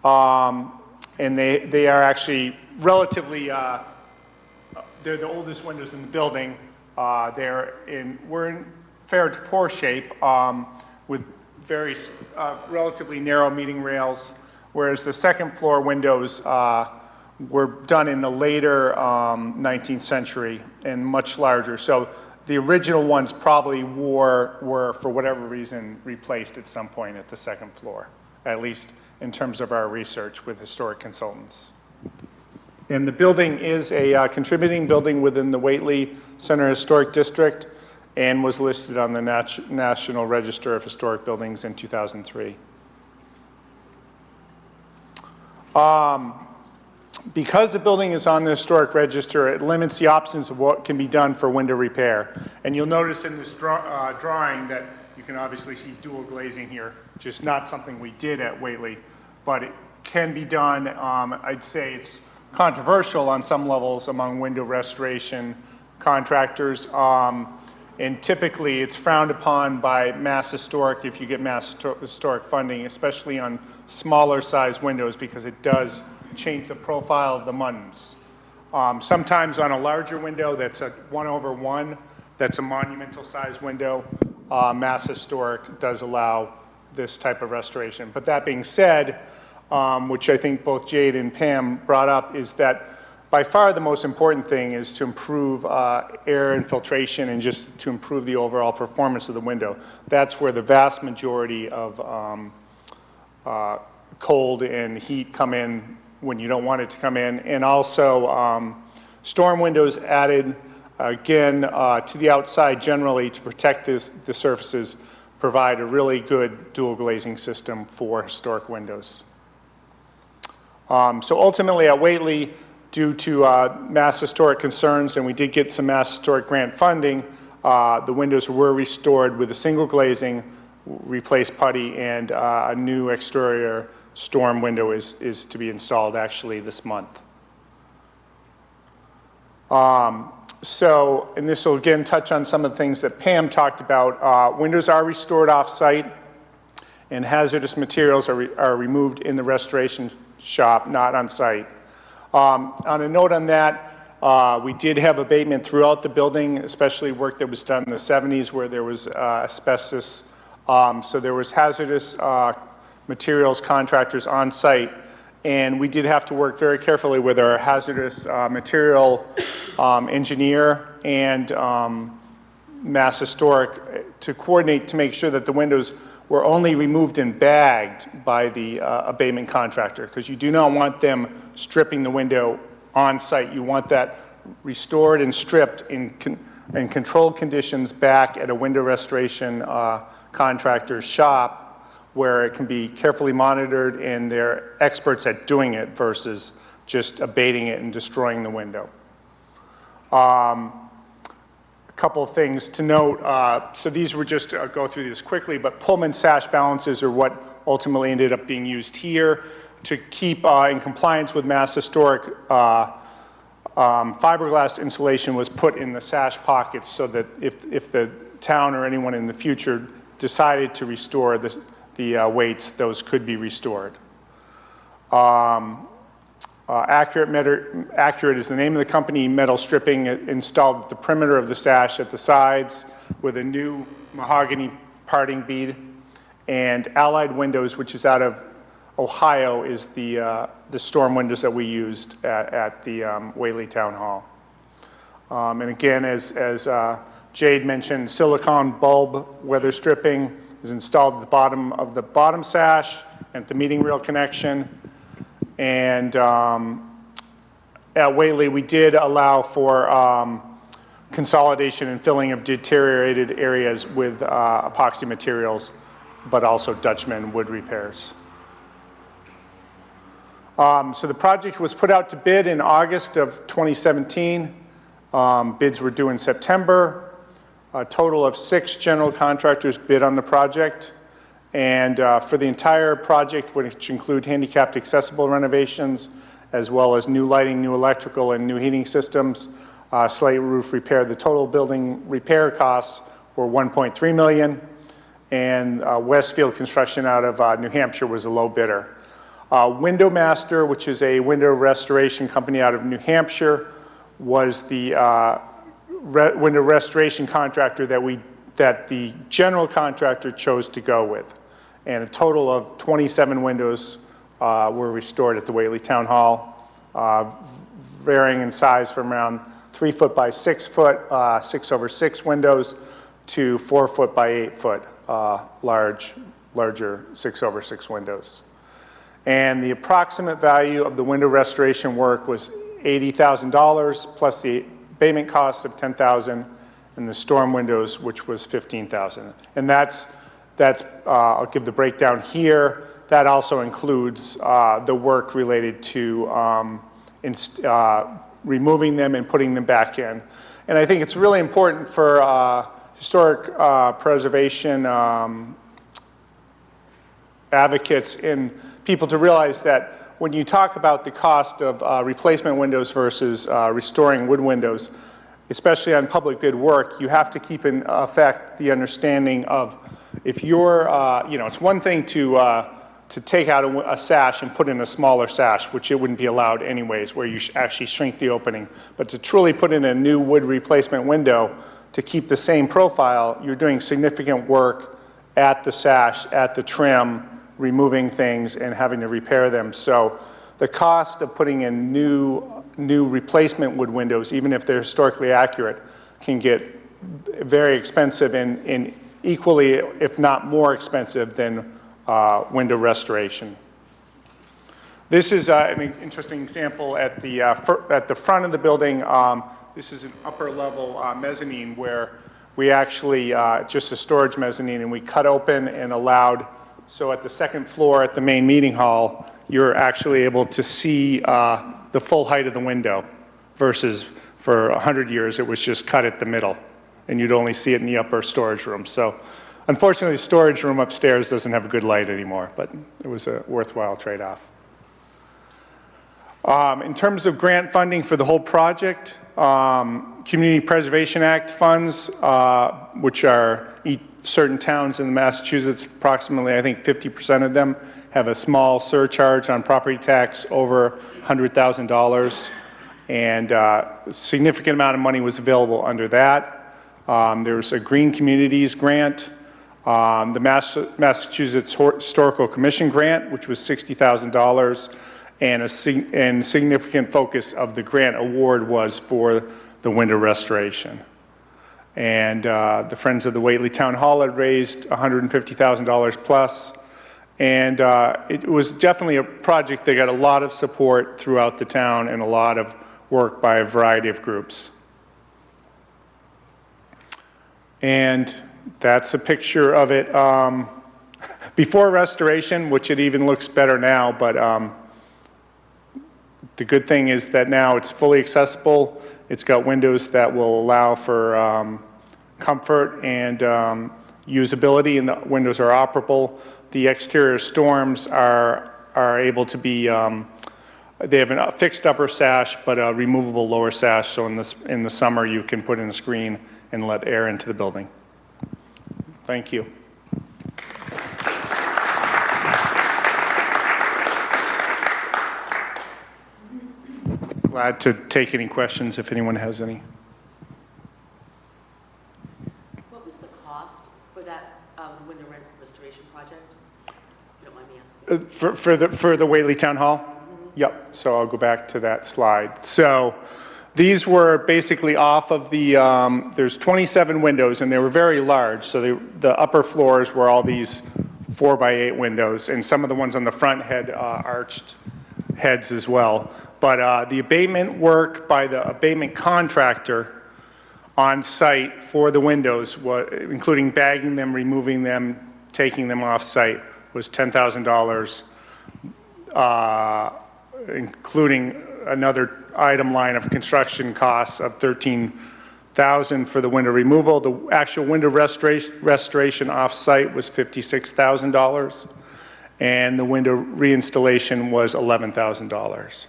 And they are actually relatively, they're the oldest windows in the building. We're in fair to poor shape with very relatively narrow meeting rails, whereas the second floor windows were done in the later 19th century and much larger. So the original ones probably were, for whatever reason, replaced at some point at the second floor, at least in terms of our research with historic consultants. And the building is a contributing building within the Whately Center Historic District and was listed on the National Register of Historic Buildings in 2003. Because the building is on the historic register, it limits the options of what can be done for window repair. And you'll notice in this drawing that you can obviously see dual glazing here, just not something we did at Whately, but it can be done. I'd say it's controversial on some levels among window restoration contractors. And typically it's frowned upon by Mass Historic if you get Mass Historic funding, especially on smaller size windows, because it does change the profile of the muntins. Sometimes on a larger window that's a 1/1, that's a monumental size window, Mass Historic does allow this type of restoration. But that being said, which I think both Jade and Pam brought up, is that by far the most important thing is to improve air infiltration and just to improve the overall performance of the window. That's where the vast majority of cold and heat come in when you don't want it to come in. And also storm windows added again to the outside generally to protect the surfaces provide a really good dual glazing system for historic windows. So ultimately at Whately, due to Mass Historic concerns, and we did get some Mass Historic grant funding, the windows were restored with a single glazing, replaced putty, and a new exterior storm window is to be installed actually this month. And this will again touch on some of the things that Pam talked about. Windows are restored off-site, and hazardous materials are removed in the restoration shop, not on site. On a note on that, we did have abatement throughout the building, especially work that was done in the 70s where there was asbestos. So there was hazardous materials contractors on site, and we did have to work very carefully with our hazardous material engineer and Mass Historic to coordinate to make sure that the windows were only removed and bagged by the abatement contractor, because you do not want them stripping the window on site. You want that restored and stripped in controlled conditions back at a window restoration contractor's shop, where it can be carefully monitored and they're experts at doing it versus just abating it and destroying the window. A couple of things to note. So these were just go through this quickly, but Pullman sash balances are what ultimately ended up being used here to keep in compliance with Mass Historic. Fiberglass insulation was put in the sash pockets so that if the town or anyone in the future decided to restore the weights, those could be restored. Accurate is the name of the company. Metal stripping installed at the perimeter of the sash at the sides with a new mahogany parting bead. And Allied Windows, which is out of Ohio, is the storm windows that we used at the Whately Town Hall. And again, as Jade mentioned, silicone bulb weather stripping is installed at the bottom of the bottom sash and the meeting rail connection. And at Whately, we did allow for consolidation and filling of deteriorated areas with epoxy materials, but also Dutchman wood repairs. So the project was put out to bid in August of 2017. Bids were due in September. A total of 6 general contractors bid on the project. And for the entire project, which include handicapped accessible renovations, as well as new lighting, new electrical, and new heating systems, slate roof repair, the total building repair costs were $1.3 million. And Westfield Construction out of New Hampshire was a low bidder. Window Master, which is a window restoration company out of New Hampshire, was the window restoration contractor that the general contractor chose to go with. And a total of 27 windows were restored at the Whately Town Hall, varying in size from around 3 foot by 6 foot, 6/6 windows, to 4 foot by 8 foot, larger 6/6 windows. And the approximate value of the window restoration work was $80,000 plus the abatement costs of $10,000 and the storm windows, which was $15,000. And that's I'll give the breakdown here. That also includes the work related to removing them and putting them back in. And I think it's really important for historic preservation advocates and people to realize that when you talk about the cost of replacement windows versus restoring wood windows, especially on public bid work, you have to keep in effect the understanding of if you're, it's one thing to take out a sash and put in a smaller sash, which it wouldn't be allowed anyways, where you actually shrink the opening. But to truly put in a new wood replacement window to keep the same profile, you're doing significant work at the sash, at the trim, removing things and having to repair them. So the cost of putting in new replacement wood windows, even if they're historically accurate, can get very expensive and equally, if not more expensive than window restoration. This is an interesting example at the front of the building. This is an upper level mezzanine where we actually, just a storage mezzanine, and we cut open and allowed, so at the second floor at the main meeting hall, you're actually able to see the full height of the window versus for 100 years it was just cut at the middle and you'd only see it in the upper storage room. So unfortunately the storage room upstairs doesn't have a good light anymore, but it was a worthwhile trade-off. In terms of grant funding for the whole project, Community Preservation Act funds, which are certain towns in Massachusetts, approximately I think 50% of them have a small surcharge on property tax over $100,000, and a significant amount of money was available under that. There's a Green Communities grant, the Massachusetts Historical Commission grant, which was $60,000, and a significant focus of the grant award was for the window restoration. And the Friends of the Whately Town Hall had raised $150,000 plus. And it was definitely a project that got a lot of support throughout the town and a lot of work by a variety of groups. And that's a picture of it before restoration, which it even looks better now, but the good thing is that now it's fully accessible. It's got windows that will allow for comfort and usability, and the windows are operable. The exterior storms are able to be, they have a fixed upper sash, but a removable lower sash, so in the summer you can put in a screen and let air into the building. Thank you. Glad to take any questions if anyone has any. What was the cost for that window restoration project? If you don't mind me asking. For the Whately Town Hall? Yep, so I'll go back to that slide. So these were basically off of the, there's 27 windows and they were very large. So the upper floors were all these 4x8 windows, and some of the ones on the front had arched heads as well. But the abatement work by the abatement contractor on site for the windows, including bagging them, removing them, taking them off site, was $10,000, including another item line of construction costs of $13,000 for the window removal. The actual window restoration off site was $56,000, and the window reinstallation was $11,000.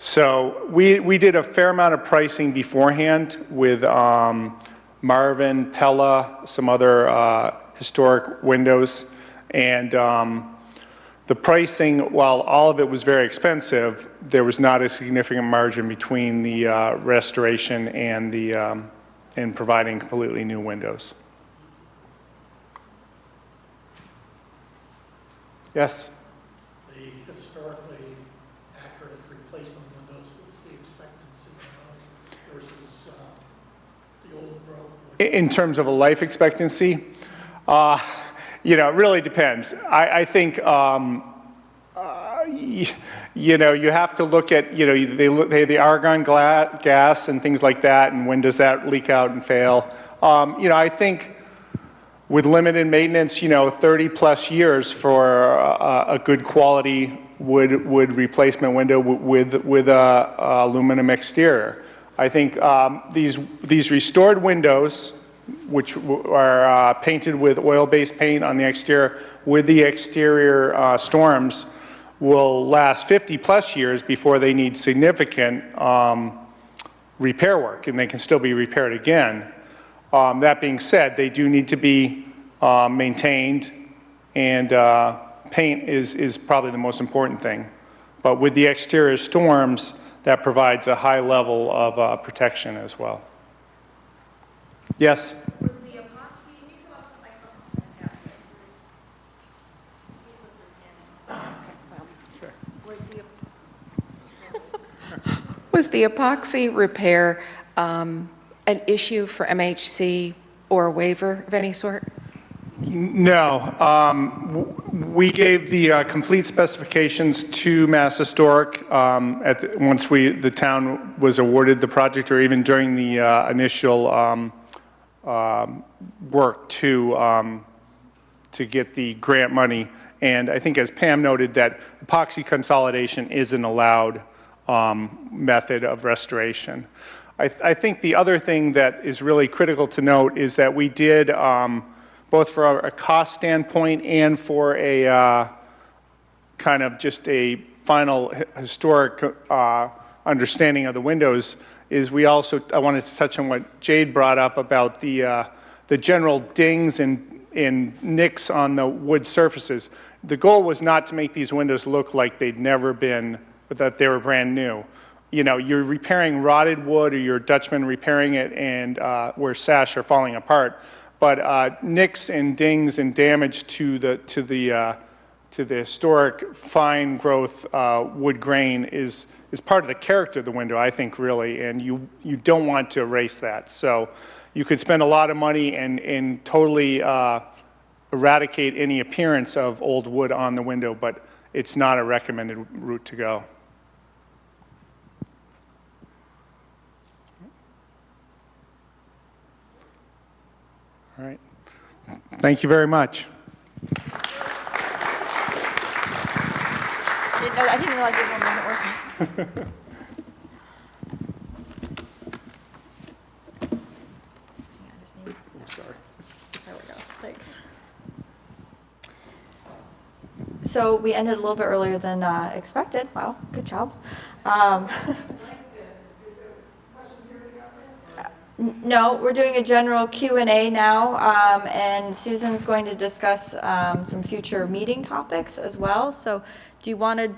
So we did a fair amount of pricing beforehand with Marvin, Pella, some other historic windows, and the pricing, while all of it was very expensive, there was not a significant margin between the restoration and the and providing completely new windows. Yes? The historically accurate replacement windows, what's the expectancy on those versus the old growth? In terms of a life expectancy, you know, it really depends. I think, you know, you have to look at, you know, they the argon gas and things like that, and when does that leak out and fail. You know, I think with limited maintenance, you know, 30 plus years for a good quality wood replacement window with a aluminum exterior. I think these restored windows, which are painted with oil-based paint on the exterior, with the exterior storms, will last 50 plus years before they need significant repair work, and they can still be repaired again. That being said, they do need to be maintained, and paint is probably the most important thing. But with the exterior storms, that provides a high level of protection as well. Yes? Was the epoxy, can you come up with the microphone? Was the epoxy repair an issue for MHC or a waiver of any sort? No. We gave the complete specifications to Mass Historic once the town was awarded the project, or even during the initial work to get the grant money. And I think, as Pam noted, that epoxy consolidation is an allowed method of restoration. I think the other thing that is really critical to note is that we did, both for a cost standpoint and for a kind of just a final historic understanding of the windows, is we also, I wanted to touch on what Jade brought up about the general dings and nicks on the wood surfaces. The goal was not to make these windows look like they'd never been, but that they were brand new. You know, you're repairing rotted wood, or you're Dutchman repairing it, and where sash are falling apart. But nicks and dings and damage to the historic fine growth wood grain is part of the character of the window, I think, really, and you don't want to erase that. So you could spend a lot of money and totally eradicate any appearance of old wood on the window, but it's not a recommended route to go. All right. Thank you very much. I didn't realize this one wasn't working. Sorry. There we go. Thanks. So we ended a little bit earlier than expected. Wow, good job. No, we're doing a general Q&A now, and Susan's going to discuss some future meeting topics as well. So why don't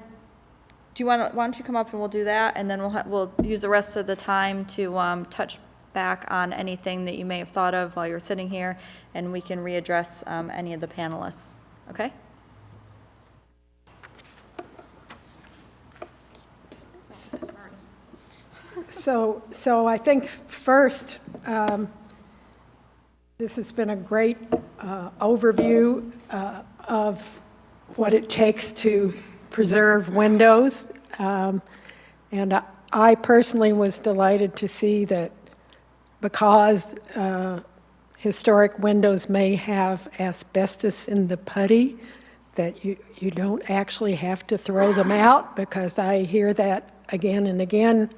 you come up and we'll do that, and then we'll use the rest of the time to touch back on anything that you may have thought of while you're sitting here, and we can readdress any of the panelists. Okay? So I think first, this has been a great overview of what it takes to preserve windows. And I personally was delighted to see that because historic windows may have asbestos in the putty, that you don't actually have to throw them out, because I hear that again and again.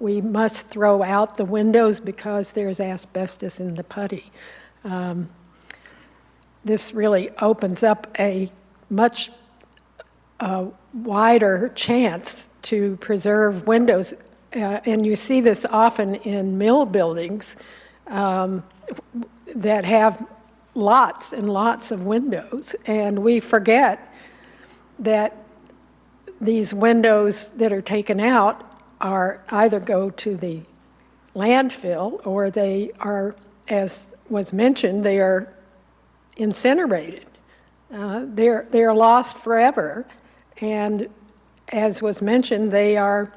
We must throw out the windows because there's asbestos in the putty. This really opens up a much wider chance to preserve windows. And you see this often in mill buildings that have lots and lots of windows. And we forget that these windows that are taken out are either go to the landfill, or they are, as was mentioned, they are incinerated. They're lost forever. And as was mentioned, they are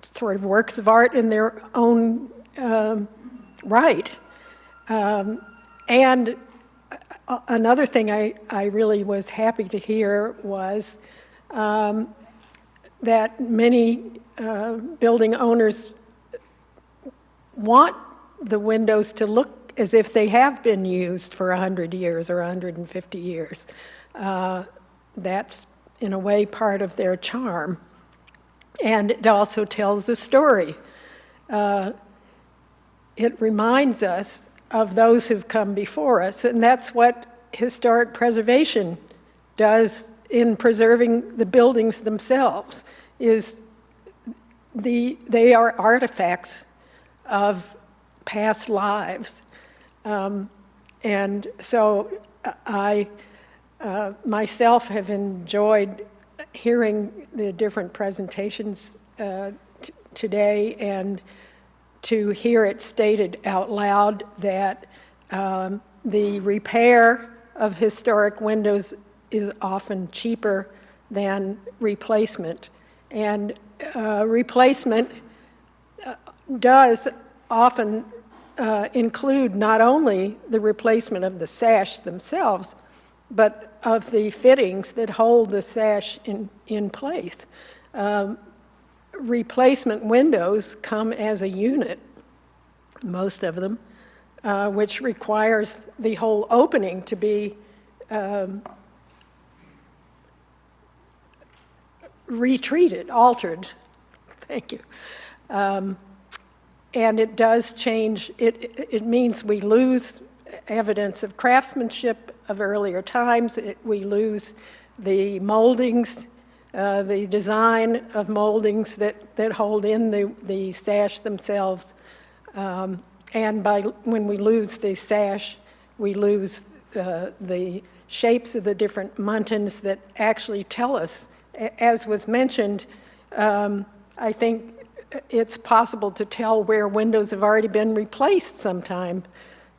sort of works of art in their own right. And another thing I really was happy to hear was that many building owners want the windows to look as if they have been used for 100 years or 150 years. That's, in a way, part of their charm. And it also tells a story. It reminds us of those who've come before us, and that's what historic preservation does in preserving the buildings themselves. Is they are artifacts of past lives. And so I myself have enjoyed hearing the different presentations today, and to hear it stated out loud that the repair of historic windows is often cheaper than replacement. And replacement does often include not only the replacement of the sash themselves, but of the fittings that hold the sash in place. Replacement windows come as a unit, most of them, which requires the whole opening to be retreated, altered. Thank you. And it does change, it means we lose evidence of craftsmanship of earlier times. We lose the moldings, the design of moldings that hold in the sash themselves. And when we lose the sash, we lose the shapes of the different muntins that actually tell us. As was mentioned, I think it's possible to tell where windows have already been replaced sometime,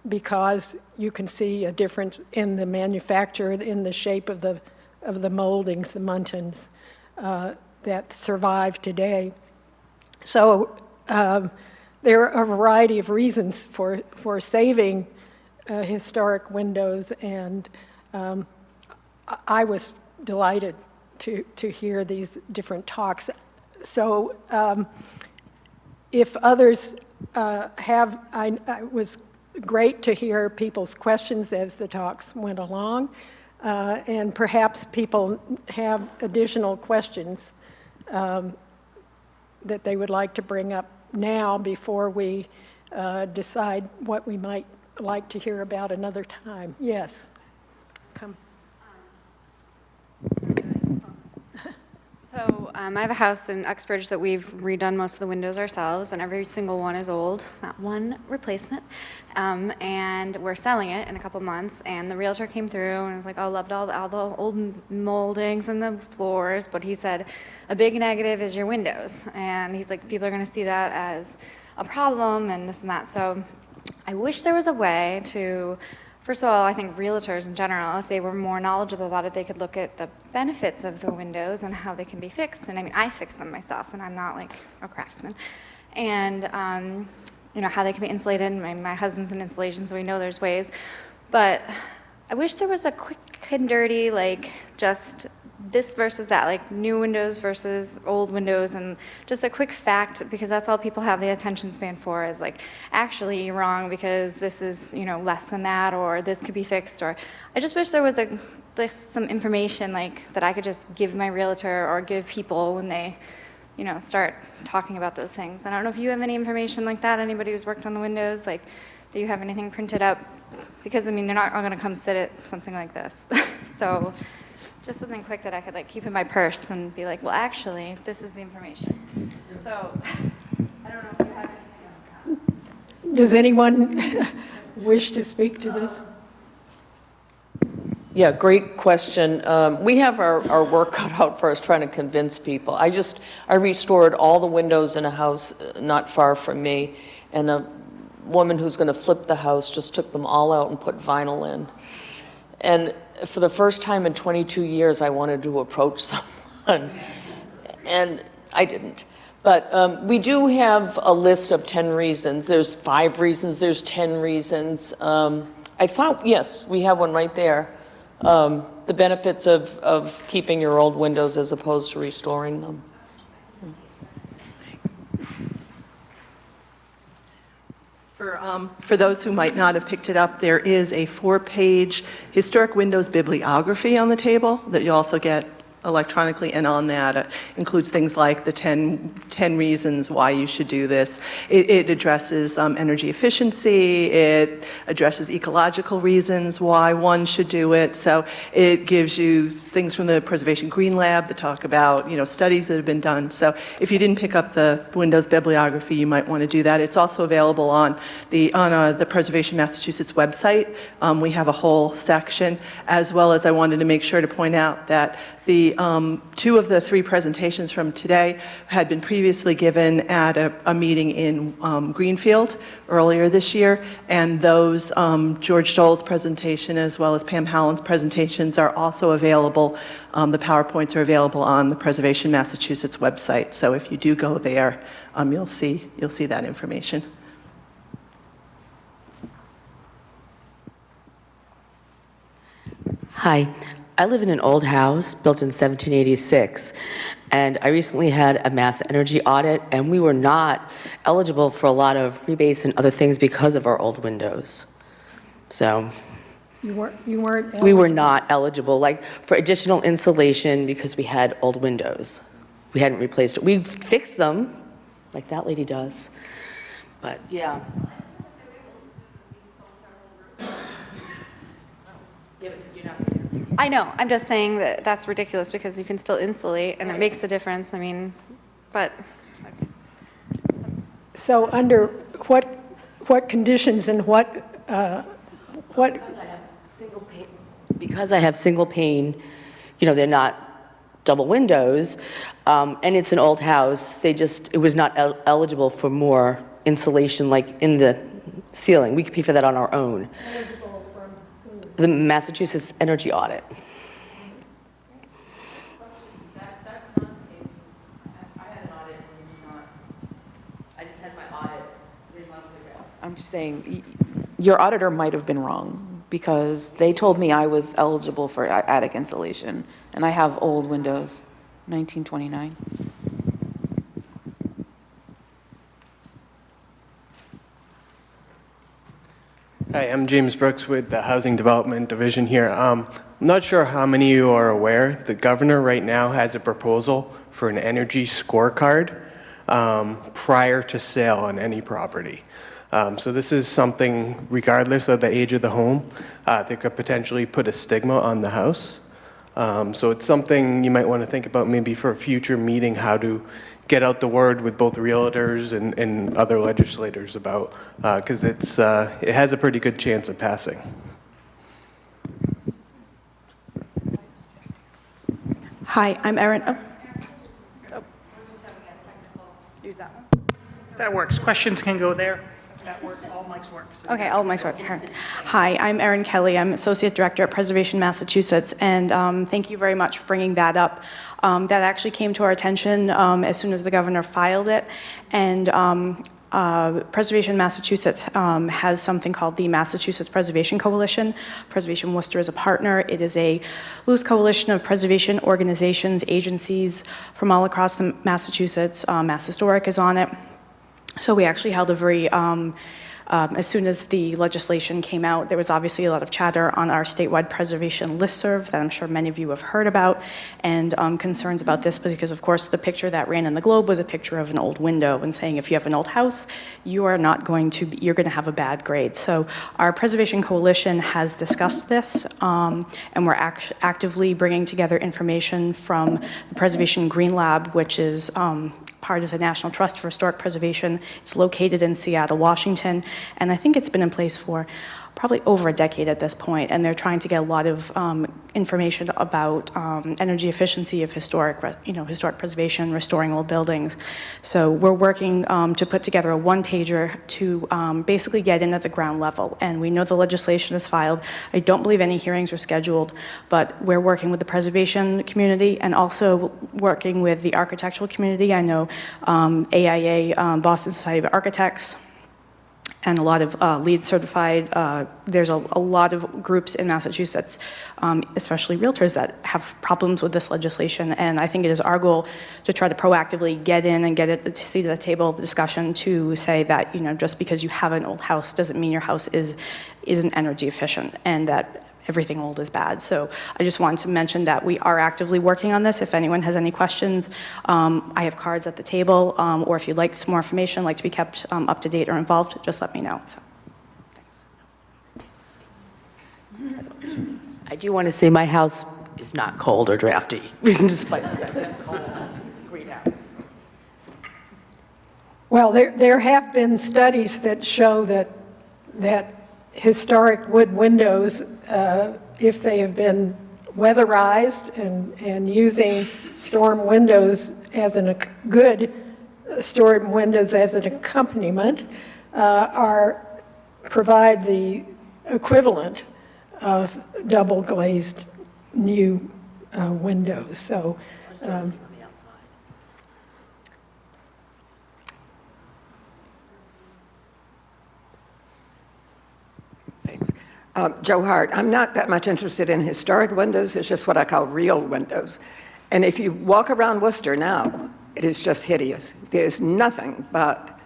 because you can see a difference in the manufacture, in the shape of the moldings, the muntins that survive today. So there are a variety of reasons for saving historic windows, and I was delighted to hear these different talks. So if others it was great to hear people's questions as the talks went along, and perhaps people have additional questions that they would like to bring up now before we decide what we might like to hear about another time. Yes, come. So I have a house in Uxbridge that we've redone most of the windows ourselves, and every single one is old, not one replacement. And we're selling it in a couple months, and the realtor came through and was like, oh, loved all the old moldings and the floors, but he said, a big negative is your windows. And he's like, people are going to see that as a problem and this and that. So I wish there was a way to, first of all, I think realtors in general, if they were more knowledgeable about it, they could look at the benefits of the windows and how they can be fixed. And I mean, I fix them myself, and I'm not like a craftsman. And how they can be insulated. My husband's in insulation, so we know there's ways. But I wish there was a quick and dirty, like just this versus that, like new windows versus old windows, and just a quick fact, because that's all people have the attention span for, is like, actually you're wrong because this is, less than that, or this could be fixed. Or I just wish there was some information like that I could just give my realtor or give people when they, start talking about those things. I don't know if you have any information like that, anybody who's worked on the windows, like, do you have anything printed up? Because, they're not all gonna come sit at something like this. So, just something quick that I could keep in my purse and be like, well, actually, this is the information. So, I don't know if you have anything on that. Does anyone wish to speak to this? Yeah, great question. We have our work cut out for us trying to convince people. I restored all the windows in a house not far from me, and a woman who's going to flip the house just took them all out and put vinyl in. And for the first time in 22 years, I wanted to approach someone, and I didn't. But we do have a list of 10 reasons. There's 5 reasons, there's 10 reasons. I thought, yes, we have one right there. The benefits of keeping your old windows as opposed to restoring them. For those who might not have picked it up, there is a 4-page historic windows bibliography on the table that you also get electronically, and on that includes things like the 10 reasons why you should do this. It addresses energy efficiency, it addresses ecological reasons why one should do it. So it gives you things from the Preservation Green Lab that talk about studies that have been done. So if you didn't pick up the Windows bibliography, you might want to do that. It's also available on the Preservation Massachusetts website. We have a whole section, as well as I wanted to make sure to point out that the 2 of the 3 presentations from today had been previously given at a meeting in Greenfield earlier this year, and those George Dole's presentation as well as Pam Howland's presentations are also available. The PowerPoints are available on the Preservation Massachusetts website. So if you do go there, you'll see that information. Hi. I live in an old house built in 1786, and I recently had a mass energy audit, and we were not eligible for a lot of rebates and other things because of our old windows. So You weren't eligible? We were not eligible, like for additional insulation because we had old windows. We hadn't replaced it. We fixed them, like that lady does, but yeah. I know, I'm just saying that that's ridiculous because you can still insulate and it makes a difference, but. So under what conditions and what? Because I have single pane, they're not double windows, and it's an old house, it was not eligible for more insulation like in the ceiling. We could pay for that on our own. The Massachusetts energy audit. That's not the case. I had an audit and it's not. I just had my audit 3 months ago. I'm just saying, your auditor might have been wrong because they told me I was eligible for attic insulation, and I have old windows, 1929. Hi, I'm James Brooks with the Housing Development Division here. I'm not sure how many of you are aware, the governor right now has a proposal for an energy scorecard prior to sale on any property. So this is something, regardless of the age of the home, that could potentially put a stigma on the house. So it's something you might want to think about maybe for a future meeting, how to get out the word with both realtors and other legislators about, because it has a pretty good chance of passing. Hi, I'm Erin. Use that one. That works. Questions can go there. That works. All mics work. So Okay, all mics work. Hi, I'm Erin Kelly. I'm Associate Director at Preservation Massachusetts, and thank you very much for bringing that up. That actually came to our attention as soon as the governor filed it, and Preservation Massachusetts has something called the Massachusetts Preservation Coalition. Preservation Worcester is a partner. It is a loose coalition of preservation organizations, agencies from all across the Massachusetts. Mass Historic is on it. So we actually held a very, as soon as the legislation came out, there was obviously a lot of chatter on our statewide preservation listserv that I'm sure many of you have heard about, and concerns about this because, of course, the picture that ran in the Globe was a picture of an old window and saying if you have an old house, you're going to have a bad grade. So our Preservation Coalition has discussed this, and we're actively bringing together information from the Preservation Green Lab, which is part of the National Trust for Historic Preservation. It's located in Seattle, Washington, and I think it's been in place for probably over a decade at this point, and they're trying to get a lot of information about energy efficiency of historic preservation, restoring old buildings. So we're working to put together a one-pager to basically get in at the ground level, and we know the legislation is filed. I don't believe any hearings are scheduled, but we're working with the preservation community and also working with the architectural community. I know AIA, Boston Society of Architects, and a lot of LEED certified. There's a lot of groups in Massachusetts, especially realtors, that have problems with this legislation. And I think it is our goal to try to proactively get in and get it to seat at the table of the discussion to say that, just because you have an old house doesn't mean your house isn't energy efficient and that everything old is bad. So I just wanted to mention that we are actively working on this. If anyone has any questions, I have cards at the table, or if you'd like some more information, like to be kept up to date or involved, just let me know. So. I do want to say my house is not cold or drafty, despite that cold greenhouse. Well, there have been studies that show that historic wood windows, if they have been weatherized and using storm windows as good storm windows as an accompaniment, provide the equivalent of double glazed new windows. So. Joe Hart. I'm not that much interested in historic windows. It's just what I call real windows. And if you walk around Worcester now, it is just hideous. There's nothing but...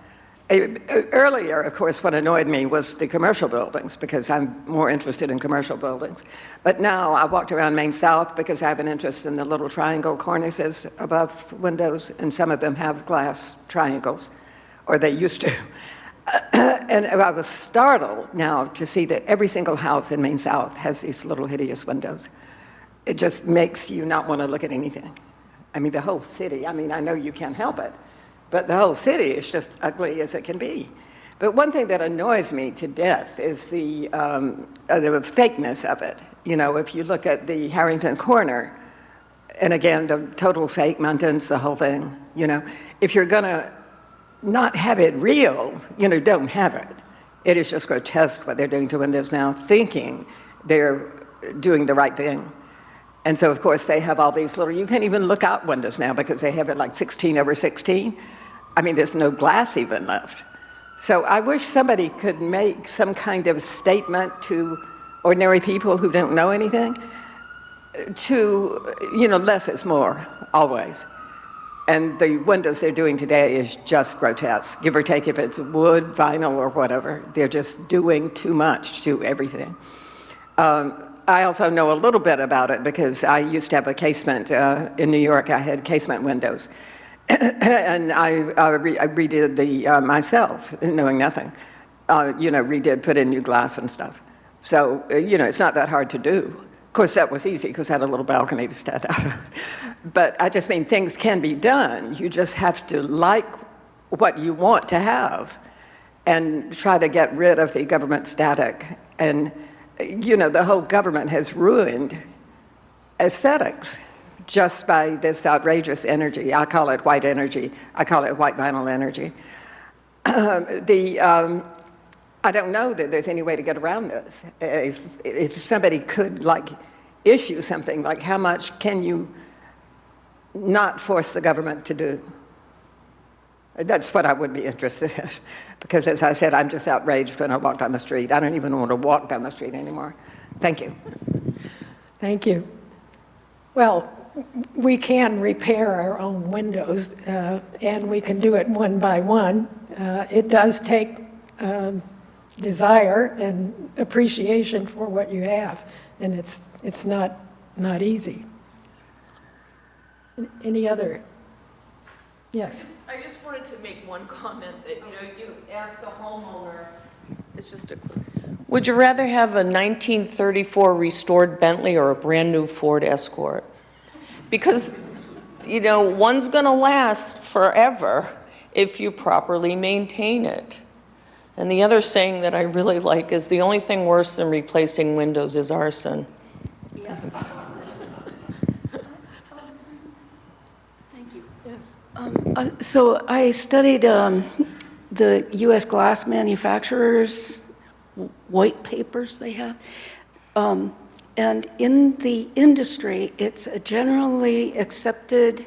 Earlier, of course, what annoyed me was the commercial buildings, because I'm more interested in commercial buildings. But now I walked around Main South because I have an interest in the little triangle cornices above windows, and some of them have glass triangles, or they used to. And I was startled now to see that every single house in Main South has these little hideous windows. It just makes you not want to look at anything. I mean, the whole city, I know you can't help it, but the whole city is just ugly as it can be. But one thing that annoys me to death is the fakeness of it. If you look at the Harrington corner, and again, the total fake mountains, the whole thing, if you're going to not have it real, don't have it. It is just grotesque what they're doing to windows now, thinking they're doing the right thing. And so, of course, they have all these little, you can't even look out windows now because they have it like 16 over 16. There's no glass even left. So I wish somebody could make some kind of statement to ordinary people who don't know anything to, less is more, always. And the windows they're doing today is just grotesque. Give or take if it's wood, vinyl, or whatever. They're just doing too much to everything. I also know a little bit about it because I used to have a casement in New York. I had casement windows. And I redid myself, knowing nothing. Put in new glass and stuff. So, it's not that hard to do. Of course, that was easy because I had a little balcony to stand out of. But I just mean things can be done. You just have to like what you want to have and try to get rid of the government static. And, you know, the whole government has ruined aesthetics just by this outrageous energy. I call it white energy. I call it white vinyl energy. I don't know that there's any way to get around this. If somebody could, like, issue something, like how much can you not force the government to do? That's what I would be interested in. Because as I said, I'm just outraged when I walk down the street. I don't even want to walk down the street anymore. Thank you. Thank you. Well, we can repair our own windows, and we can do it one by one. It does take desire and appreciation for what you have, and it's not easy. Any other? Yes. I just wanted to make one comment that, you asked a homeowner, it's just a quick, would you rather have a 1934 restored Bentley or a brand new Ford Escort? Because, one's gonna last forever if you properly maintain it. And the other saying that I really like is the only thing worse than replacing windows is arson. Yeah. Thank you. Yes. So I studied the U.S. glass manufacturers' white papers they have. And in the industry, it's a generally accepted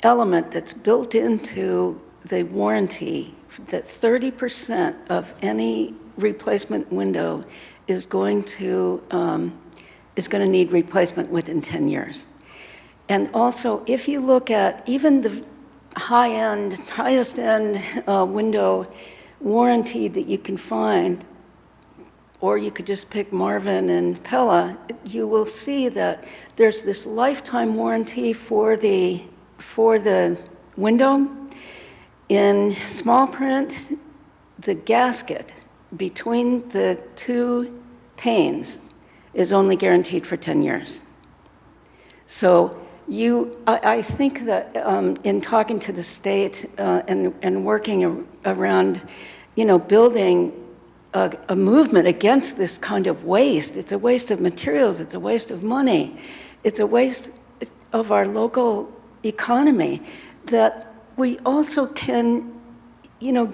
element that's built into the warranty that 30% of any replacement window is going to need replacement within 10 years. And also, if you look at even the highest end window warranty that you can find, or you could just pick Marvin and Pella, you will see that there's this lifetime warranty for the window. In small print, the gasket between the two panes is only guaranteed for 10 years. So I think that in talking to the state and working around, building a movement against this kind of waste. It's a waste of materials, it's a waste of money, it's a waste of our local economy, that we also can,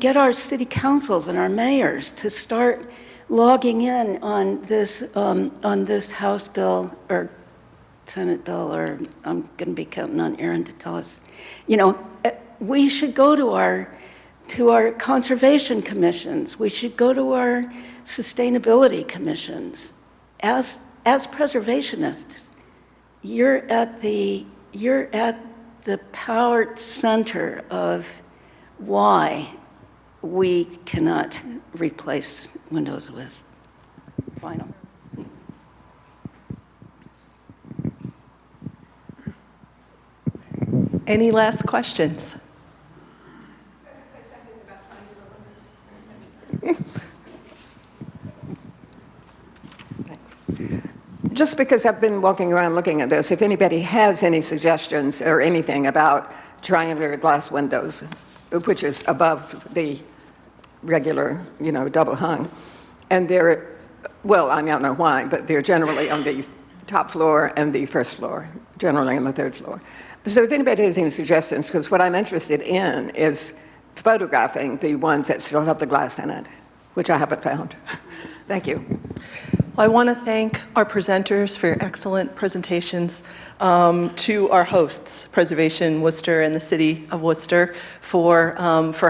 get our city councils and our mayors to start logging in on this House bill or Senate bill, or I'm going to be counting on Aaron to tell us. We should go to our conservation commissions. We should go to our sustainability commissions. As preservationists, you're at the power center of why we cannot replace windows with vinyl. Any last questions? Just because I've been walking around looking at this, if anybody has any suggestions or anything about triangular glass windows, which is above the regular, double hung, and they're, well, I don't know why, but they're generally on the top floor and the first floor, generally on the third floor. So if anybody has any suggestions, because what I'm interested in is photographing the ones that still have the glass in it, which I haven't found. Thank you. I want to thank our presenters for your excellent presentations, to our hosts, Preservation Worcester and the City of Worcester, for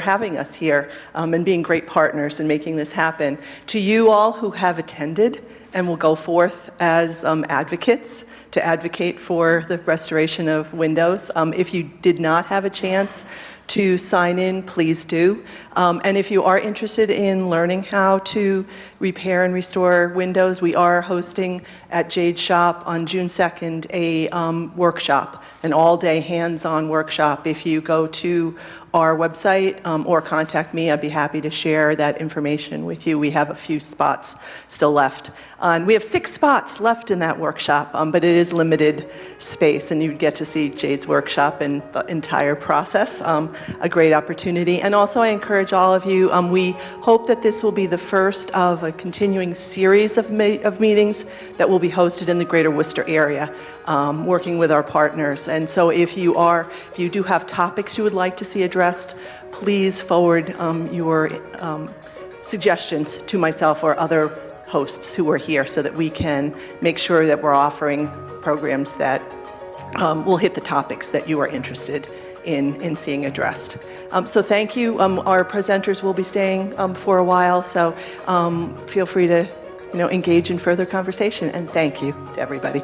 having us here and being great partners in making this happen. To you all who have attended and will go forth as advocates to advocate for the restoration of windows. If you did not have a chance to sign in, please do. And if you are interested in learning how to repair and restore windows, we are hosting at Jade's Shop on June 2nd a workshop, an all-day hands-on workshop. If you go to our website or contact me. I'd be happy to share that information with you. We have a few spots still left. And we have 6 spots left in that workshop, but it is limited space, and you get to see Jade's workshop and the entire process. A great opportunity. And also I encourage all of you, we hope that this will be the first of a continuing series of meetings that will be hosted in the greater Worcester area, working with our partners. And so if you do have topics you would like to see addressed, please forward your suggestions to myself or other hosts who are here so that we can make sure that we're offering programs that will hit the topics that you are interested in seeing addressed. So thank you. Our presenters will be staying for a while, so feel free to engage in further conversation, and thank you to everybody.